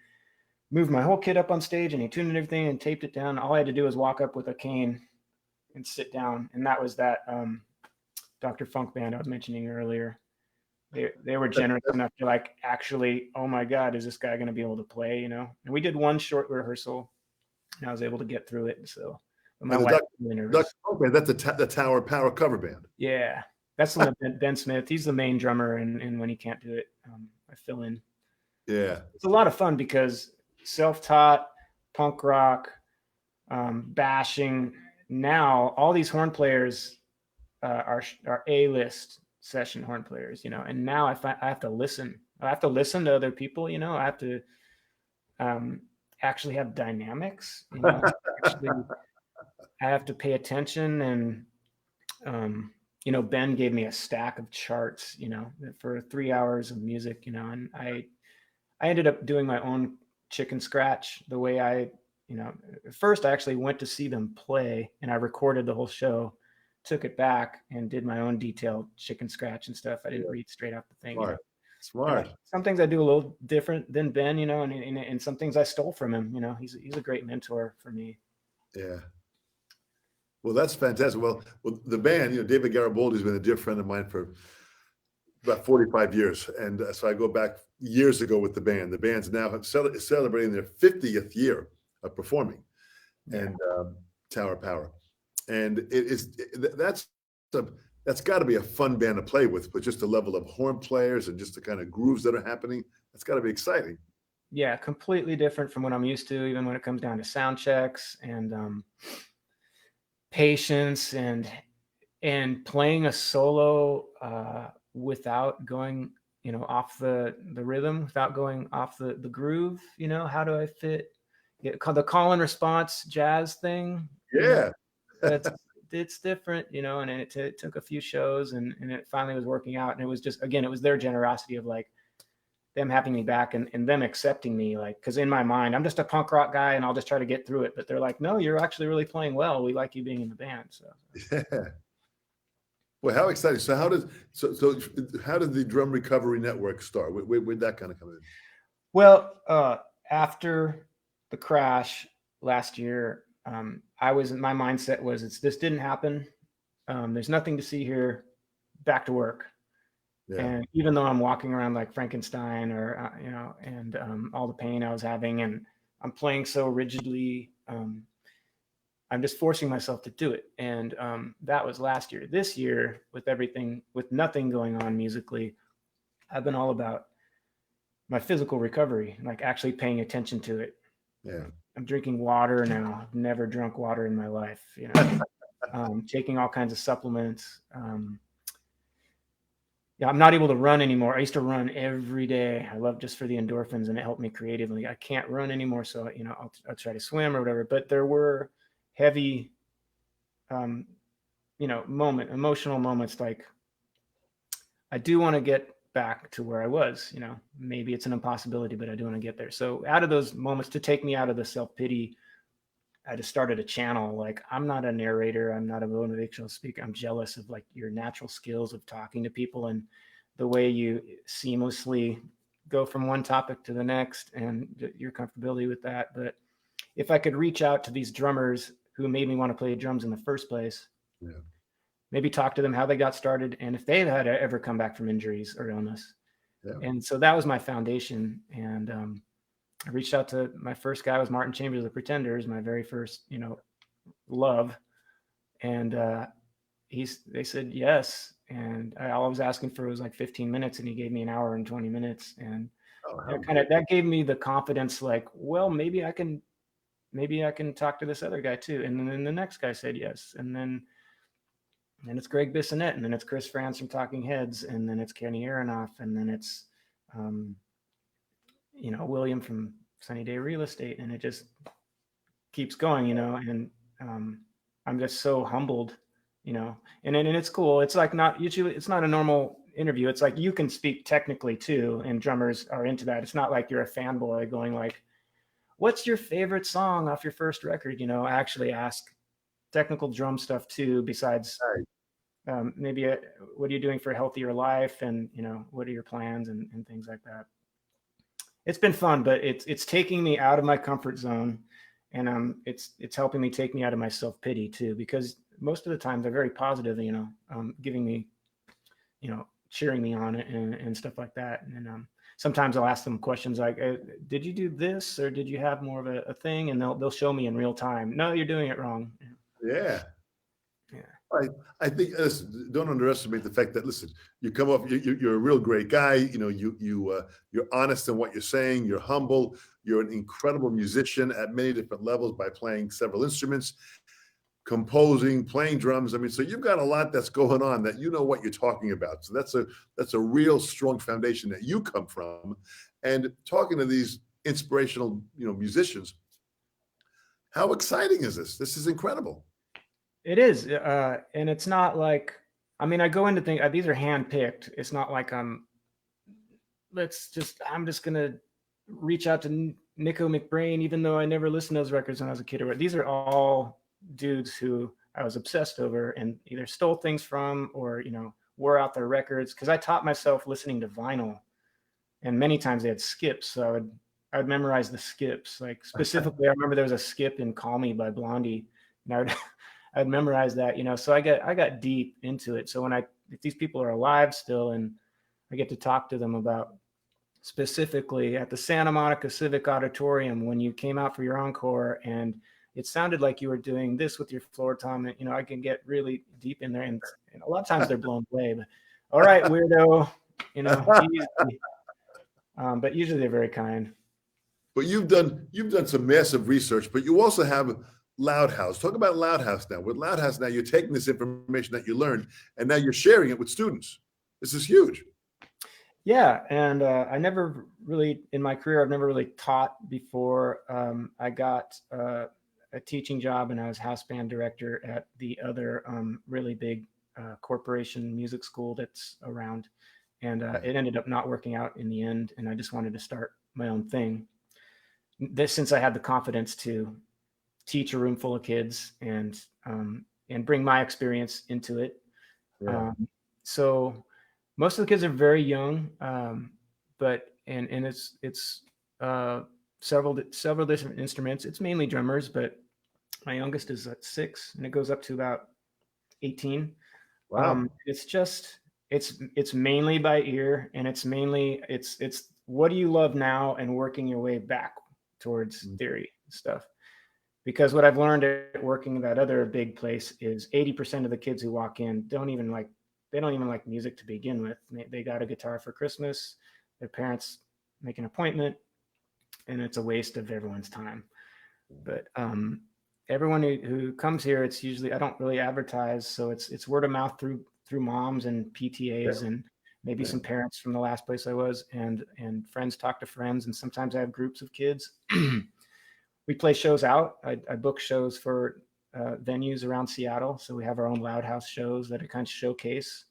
moved my whole kit up on stage and he tuned everything and taped it down. All I had to do was walk up with a cane and sit down. And that was that Dr. Funk band I was mentioning earlier. They were generous enough to like, actually, oh my God, is this guy going to be able to play, And we did one short rehearsal and I was able to get through it. So my wife was really nervous. That's the Tower Power cover band. Yeah. That's the one, Ben Smith. He's the main drummer. And when he can't do it, I fill in. Yeah. It's a lot of fun because self-taught punk rock, bashing. Now all these horn players are A-list session horn players, and now I have to listen. I have to listen to other people, I have to actually have dynamics, I have to pay attention. And Ben gave me a stack of charts, for 3 hours of music, and I ended up doing my own chicken scratch the way first I actually went to see them play and I recorded the whole show, took it back and did my own detailed chicken scratch and stuff. I didn't read straight off the thing. Smart. Some things I do a little different than Ben, and some things I stole from him. He's a great mentor for me. Yeah. Well, that's fantastic. Well, the band, David Garibaldi's been a dear friend of mine for about 45 years. And so I go back years ago with the band. The band's now celebrating their 50th year of performing and Tower Power. And that's got to be a fun band to play with just the level of horn players and just the kind of grooves that are happening. That's got to be exciting. Yeah, completely different from what I'm used to, even when it comes down to sound checks. And patience and playing a solo without going, off the rhythm, without going off the groove. How do I fit the call and response jazz thing? Yeah. That's it's different, and it took a few shows and it finally was working out. And it was just, again, it was their generosity of like them having me back and them accepting me, like, because in my mind, I'm just a punk rock guy and I'll just try to get through it. But they're like, no, you're actually really playing well. We like you being in the band. So Yeah. Well, how exciting! So how does the Drum Recovery Network start? Where'd that kind of come in? Well, after the crash last year, my mindset was this didn't happen. There's nothing to see here. Back to work. Yeah. And even though I'm walking around like Frankenstein or, and all the pain I was having and I'm playing so rigidly, I'm just forcing myself to do it. And that was last year. This year, with nothing going on musically, I've been all about my physical recovery, like actually paying attention to it. Yeah. I'm drinking water now. I've never drunk water in my life, taking all kinds of supplements. Yeah, I'm not able to run anymore. I used to run every day. I love just for the endorphins and it helped me creatively. I can't run anymore. So, I'll try to swim or whatever, but there were heavy, emotional moments. Like I do want to get back to where I was, maybe it's an impossibility, but I do want to get there. So out of those moments, to take me out of the self-pity, I just started a channel. Like, I'm not a narrator. I'm not a motivational speaker. I'm jealous of like your natural skills of talking to people and the way you seamlessly go from one topic to the next and your comfortability with that. But if I could reach out to these drummers who made me want to play drums in the first place, maybe talk to them how they got started and if they've had ever come back from injuries or illness. Yeah. And so that was my foundation. And I reached out to my first guy was Martin Chambers of the Pretenders, my very first, love. And they said yes. And all I was asking for was like 15 minutes and he gave me an hour and 20 minutes. And that gave me the confidence, like, well, maybe I can talk to this other guy too. And then the next guy said yes. And then it's Greg Bissonette, and then it's Chris Frantz from Talking Heads, and then it's Kenny Aronoff, and then it's, William from Sunny Day Real Estate, and it just keeps going, and I'm just so humbled, and it's cool. It's like it's not a normal interview. It's like you can speak technically too, and drummers are into that. It's not like you're a fanboy going like, what's your favorite song off your first record? I actually ask technical drum stuff too, besides maybe what are you doing for a healthier life, and what are your plans and things like that. It's been fun, but it's taking me out of my comfort zone, and it's helping me take me out of my self-pity too, because most of the time they're very positive, giving me, cheering me on and stuff like that. And sometimes I'll ask them questions like, did you do this, or did you have more of a thing? And they'll show me in real time, no, you're doing it wrong. Yeah. I think don't underestimate the fact that, listen, you come off, you're a real great guy. You're honest in what you're saying. You're humble. You're an incredible musician at many different levels by playing several instruments, composing, playing drums. I mean, so you've got a lot that's going on that you know what you're talking about. So that's a real strong foundation that you come from. And talking to these inspirational, musicians, how exciting is this? This is incredible. It is. And it's not like, I go into things, these are handpicked. It's not like I'm just going to reach out to Nico McBrain, even though I never listened to those records when I was a kid. These are all dudes who I was obsessed over and either stole things from or, wore out their records. Cause I taught myself listening to vinyl, and many times they had skips. So I would memorize the skips. Like specifically, I remember there was a skip in Call Me by Blondie, and I'd memorize that, so I got deep into it. So if these people are alive still and I get to talk to them about specifically at the Santa Monica Civic Auditorium, when you came out for your encore and it sounded like you were doing this with your floor tom, and, I can get really deep in there, and a lot of times they're blown away, but all right, weirdo, easy. But usually they're very kind. But you've done some massive research, but you also have Loud House. Talk about Loud House now. With Loud House now, you're taking this information that you learned, and now you're sharing it with students. This is huge. Yeah, and I never really, in my career, I've never really taught before. I got a teaching job, and I was house band director at the other really big corporation music school that's around, and it ended up not working out in the end. And I just wanted to start my own thing. Since I had the confidence to teach a room full of kids and bring my experience into it. Yeah. So most of the kids are very young, but it's several different instruments. It's mainly drummers, but my youngest is at 6, and it goes up to about 18. Wow. It's mainly by ear, and it's what do you love now, and working your way back towards theory stuff. Because what I've learned at working in that other big place is 80% of the kids who walk in don't even like music to begin with. They got a guitar for Christmas, their parents make an appointment, and it's a waste of everyone's time. But everyone who comes here, it's usually, I don't really advertise, so it's word of mouth through moms and PTAs and maybe some parents from the last place I was, and friends talk to friends, and sometimes I have groups of kids. We play shows out. I book shows for venues around Seattle. So we have our own Loud House shows that I kind of showcase.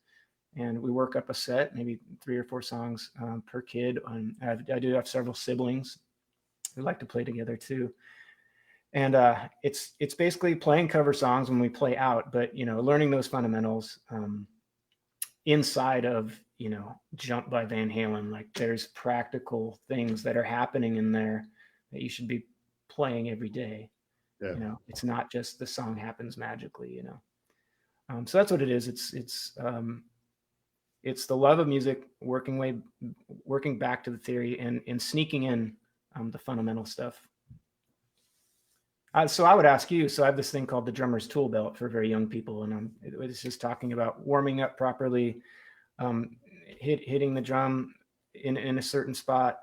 And we work up a set, maybe 3 or 4 songs per kid. I do have several siblings who like to play together too. And it's basically playing cover songs when we play out, but, learning those fundamentals inside of, Jump by Van Halen. Like, there's practical things that are happening in there that you should be playing every day. It's not just the song happens magically. So that's what it is. It's the love of music working back to the theory and sneaking in the fundamental stuff. So I would ask you, so I have this thing called the drummer's tool belt for very young people, and it's just talking about warming up properly, hitting the drum in a certain spot,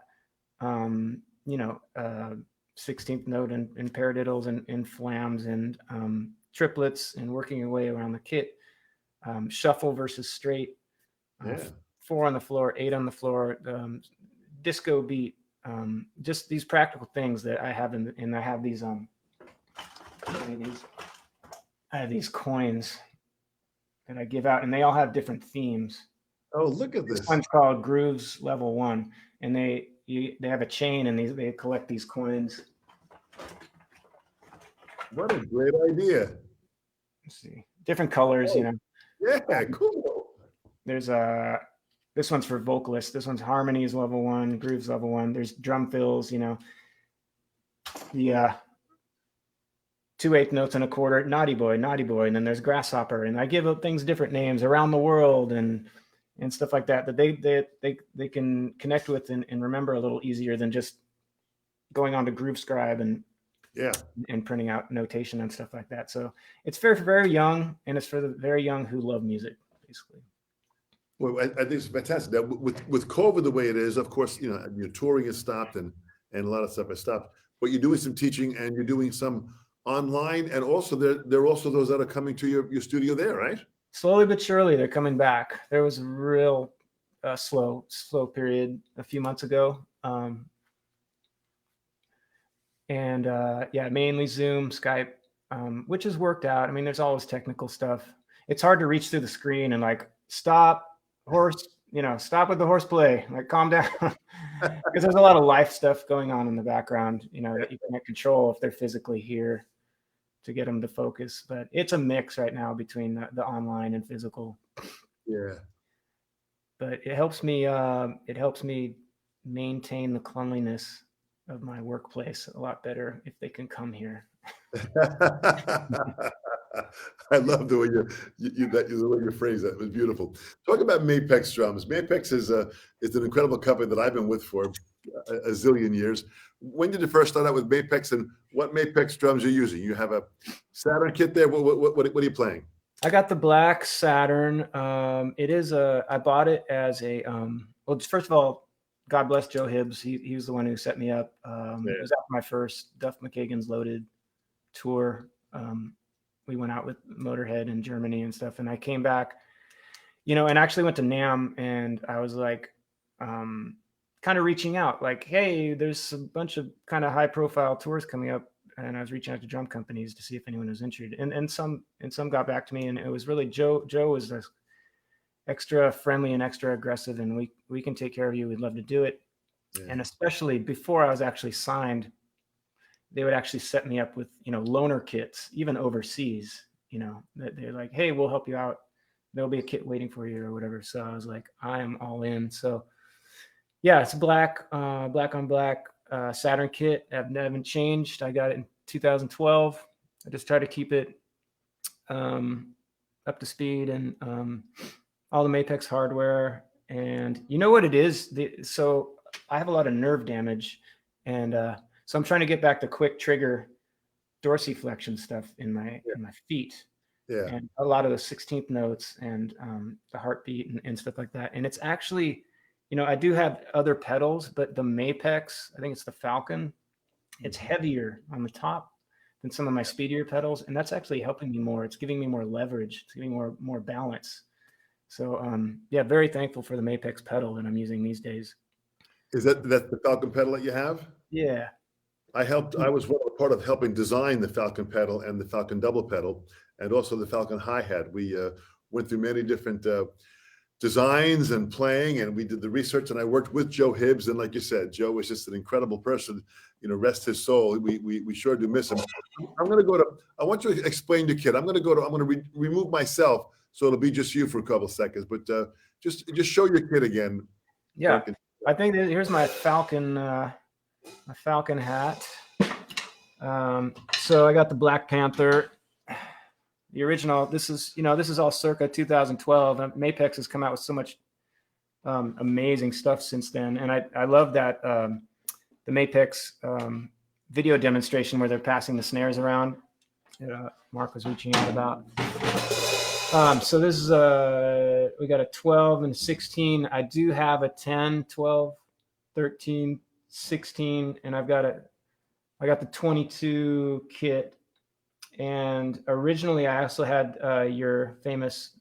16th note and paradiddles and flams and triplets, and working your way around the kit, shuffle versus straight, 4 on the floor, 8 on the floor, disco beat, just these practical things that I have and I have these I have these coins that I give out, and they all have different themes. Oh, look at this. This one's called Grooves Level 1, and they have a chain, and they collect these coins. What a great idea. Let's see, different colors, Yeah, cool. There's this one's for vocalists. This one's harmonies level 1, grooves level 1. There's drum fills, the 2/8 notes and a quarter, naughty boy, and then there's grasshopper, and I give things different names, around the world and stuff like that they can connect with and remember a little easier than just going on to Groove Scribe and printing out notation and stuff like that. So it's for very young, and it's for the very young who love music, basically. Well, I think it's fantastic. Now, with COVID the way it is, of course, your touring has stopped and a lot of stuff has stopped. But you're doing some teaching, and you're doing some online, and also there are also those that are coming to your studio there, right? Slowly but surely, they're coming back. There was a real slow period a few months ago. Mainly Zoom, Skype, which has worked out. I mean, there's always technical stuff. It's hard to reach through the screen and stop with the horseplay, calm down, because there's a lot of life stuff going on in the background, that you can't control if they're physically here to get them to focus. But it's a mix right now between the online and physical. Yeah. But it helps me maintain the cleanliness of my workplace a lot better if they can come here. I love the way you phrase that. It was beautiful. Talk about Mapex drums. Mapex is an incredible company that I've been with for a zillion years. When did you first start out with Mapex, and what Mapex drums are you using? You have a Saturn kit there. What are you playing? I got the black Saturn. I bought it as a first of all, God bless Joe Hibbs. He was the one who set me up. It was after my first Duff McKagan's Loaded tour. we went out with Motorhead in Germany and stuff. And I came back, and actually went to NAMM, and I was like, kind of reaching out like, hey, there's a bunch of kind of high profile tours coming up. And I was reaching out to drum companies to see if anyone was interested. And some got back to me, and it was really Joe was extra friendly and extra aggressive, and we can take care of you. We'd love to do it. Yeah. And especially before I was actually signed, they would actually set me up with, loaner kits, even overseas, that they're like, hey, we'll help you out. There'll be a kit waiting for you or whatever. So I was like, I am all in. So yeah, it's black on black Saturn kit. I haven't changed. I got it in 2012. I just try to keep it up to speed, and all the Mapex hardware. And you know what it is? So I have a lot of nerve damage, and so I'm trying to get back to quick trigger dorsiflexion stuff in my feet. Yeah. And a lot of the 16th notes and the heartbeat and stuff like that. And it's actually, I do have other pedals, but the Mapex, I think it's the Falcon, it's heavier on the top than some of my speedier pedals. And that's actually helping me more. It's giving me more leverage. It's giving me more balance. So very thankful for the Mapex pedal that I'm using these days. Is that's the Falcon pedal that you have? Yeah. I was part of helping design the Falcon pedal and the Falcon double pedal, and also the Falcon hi-hat. We went through many different designs and playing, and we did the research, and I worked with Joe Hibbs. And like you said, Joe was just an incredible person, rest his soul. We sure do miss him. I want you to explain your kit. I'm going to remove myself, so it'll be just you for a couple seconds, but just show your kit again. Yeah. I think here's my Falcon hat. So I got the Black Panther, the original. This is all circa 2012. Mapex has come out with so much amazing stuff since then, and I love that the Mapex video demonstration where they're passing the snares around that Mark was reaching out about. So this is we got a 12 and 16. I do have a 10, 12, 13, 16, and I got the 22 kit. And originally I also had your famous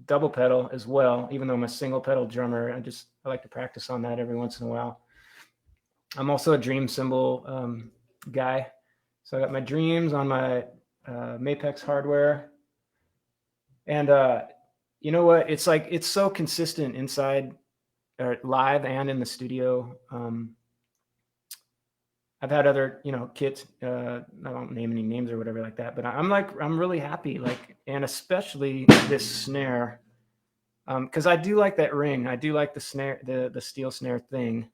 double pedal as well, even though I'm a single pedal drummer. I like to practice on that every once in a while. I'm also a dream cymbal guy. So I got my dreams on my Mapex hardware. And you know what? It's like, it's so consistent inside or live and in the studio. I've had other, kits, I won't name any names or whatever like that, but I'm really happy. And especially this snare, cause I do like that ring. I do like the snare, the steel snare thing,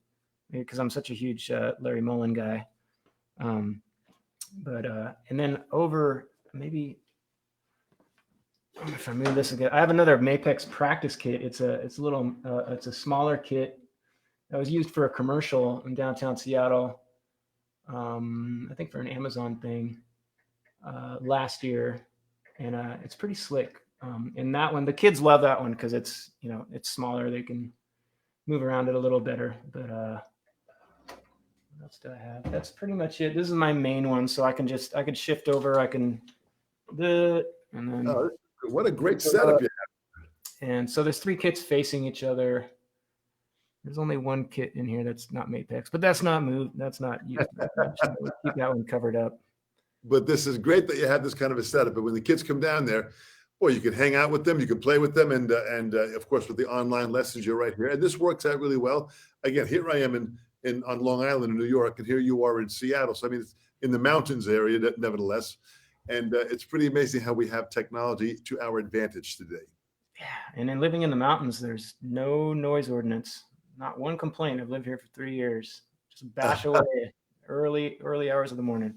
because I'm such a huge Larry Mullen guy. And then over maybe, if I move this again, I have another Mapex practice kit. It's a smaller kit that was used for a commercial in downtown Seattle. I think for an Amazon thing last year, and it's pretty slick. And that one, the kids love that one because it's smaller. They can move around it a little better. But what else do I have? That's pretty much it. This is my main one, so I can shift over. I can and then. Oh, what a great setup you have! And so there's 3 kits facing each other. There's only one kit in here that's not Mapex, but that's not moved. That's not used. We'll keep that one covered up. But this is great that you have this kind of a setup. But when the kids come down there, boy, you can hang out with them, you can play with them, and of course with the online lessons, you're right here, and this works out really well. Again, here I am on Long Island in New York, and here you are in Seattle. So I mean, it's in the mountains area, nevertheless, and it's pretty amazing how we have technology to our advantage today. Yeah, and then living in the mountains, there's no noise ordinance. Not one complaint. I've lived here for 3 years. Just bash away early hours of the morning.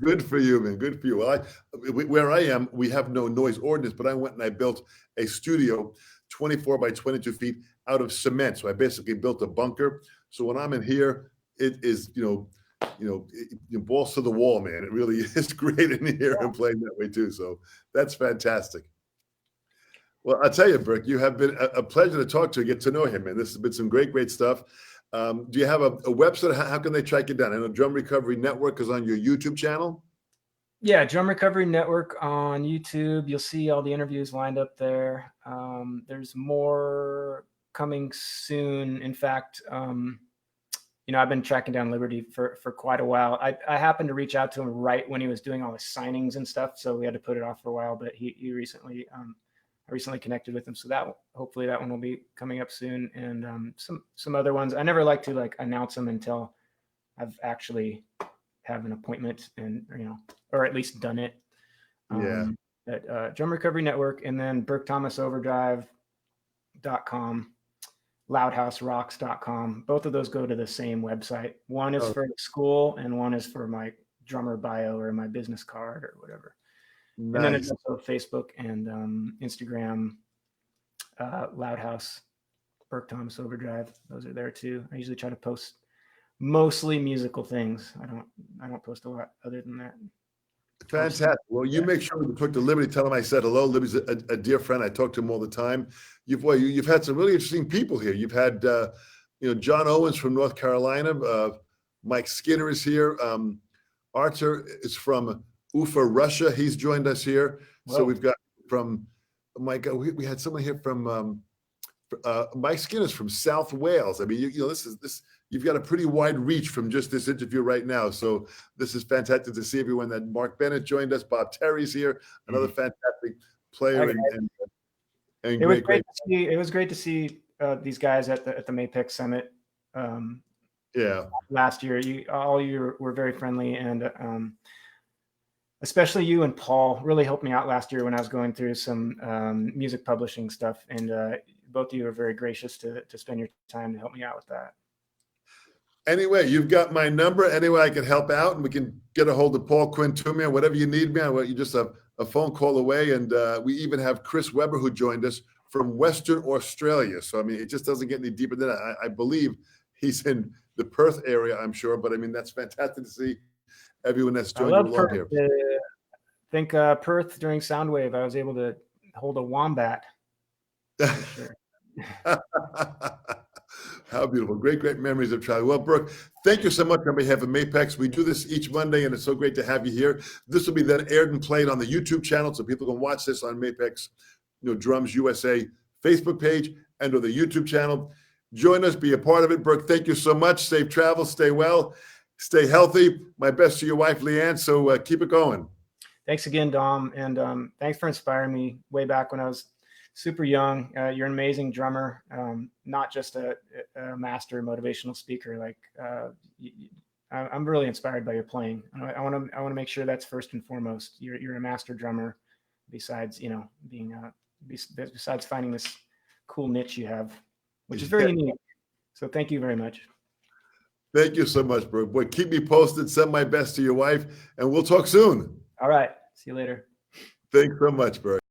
Good for you, man. Good for you. Well, where I am, we have no noise ordinance, but I went and I built a studio 24 by 22 feet out of cement. So I basically built a bunker. So when I'm in here, it is, balls to the wall, man. It really is great in here and playing that way too. So that's fantastic. Well, I'll tell you, Burke, you have been a pleasure to talk to, get to know him, man. This has been some great stuff. Do you have a website? How can they track you down? I know Drum Recovery Network is on your YouTube channel. Yeah, Drum Recovery Network on YouTube. You'll see all the interviews lined up there. There's more coming soon. In fact, I've been tracking down Liberty for quite a while. I happened to reach out to him right when he was doing all his signings and stuff, so we had to put it off for a while. But he recently, I recently connected with him, so hopefully that one will be coming up soon, and some other ones. I never like to announce them until I've actually have an appointment and or at least done it. At Drum Recovery Network, and then Burke Thomas Overdrive.com. loudhouserocks.com. Both of those go to the same website. One is for school and one is for my drummer bio or my business card or whatever. Nice. And then it's also Facebook and Instagram, Loudhouse, Burke Thomas Overdrive. Those are there too. I usually try to post mostly musical things. I don't post a lot other than that. Fantastic. Well, you make sure to talk to Liberty. Tell him I said hello. Liberty's a dear friend. I talk to him all the time. You've had some really interesting people here. You've had John Owens from North Carolina. Mike Skinner is here. Arthur is from Ufa, Russia. He's joined us here. Whoa. So we've got from Mike. We had someone here from Mike Skinner's from South Wales. I mean, this. You've got a pretty wide reach from just this interview right now. So this is fantastic to see everyone. That Mark Bennett joined us. Bob Terry's here, another fantastic player. It was great to see. It was great to see these guys at the Mapex Summit. Last year, you were very friendly, and especially you and Paul really helped me out last year when I was going through some music publishing stuff. And both of you were very gracious to spend your time to help me out with that. Anyway, you've got my number. Anyway, I can help out, and we can get a hold of Paul Quintumian, whatever you need, man. Well, you just a phone call away. And we even have Chris Weber, who joined us from Western Australia. So, I mean, it just doesn't get any deeper than that. I believe he's in the Perth area, I'm sure. But, I mean, that's fantastic to see everyone that's joined you along here. I think Perth during Soundwave, I was able to hold a wombat. For sure. How beautiful. Great memories of travel. Well, Brooke, thank you so much on behalf of Mapex. We do this each Monday, and it's so great to have you here. This will be then aired and played on the YouTube channel, so people can watch this on Mapex, Drums USA Facebook page and or the YouTube channel. Join us, be a part of it. Brooke, thank you so much. Safe travel, stay well, stay healthy. My best to your wife, Leanne, so keep it going. Thanks again, Dom, and thanks for inspiring me way back when I was super young. You're an amazing drummer, not just a master motivational speaker. I'm really inspired by your playing. I want to make sure that's first and foremost. You're a master drummer. Besides, being besides finding this cool niche you have, which is very unique. So thank you very much. Thank you so much, Brooke. Boy, keep me posted. Send my best to your wife, and we'll talk soon. All right. See you later. Thanks so much, Brooke.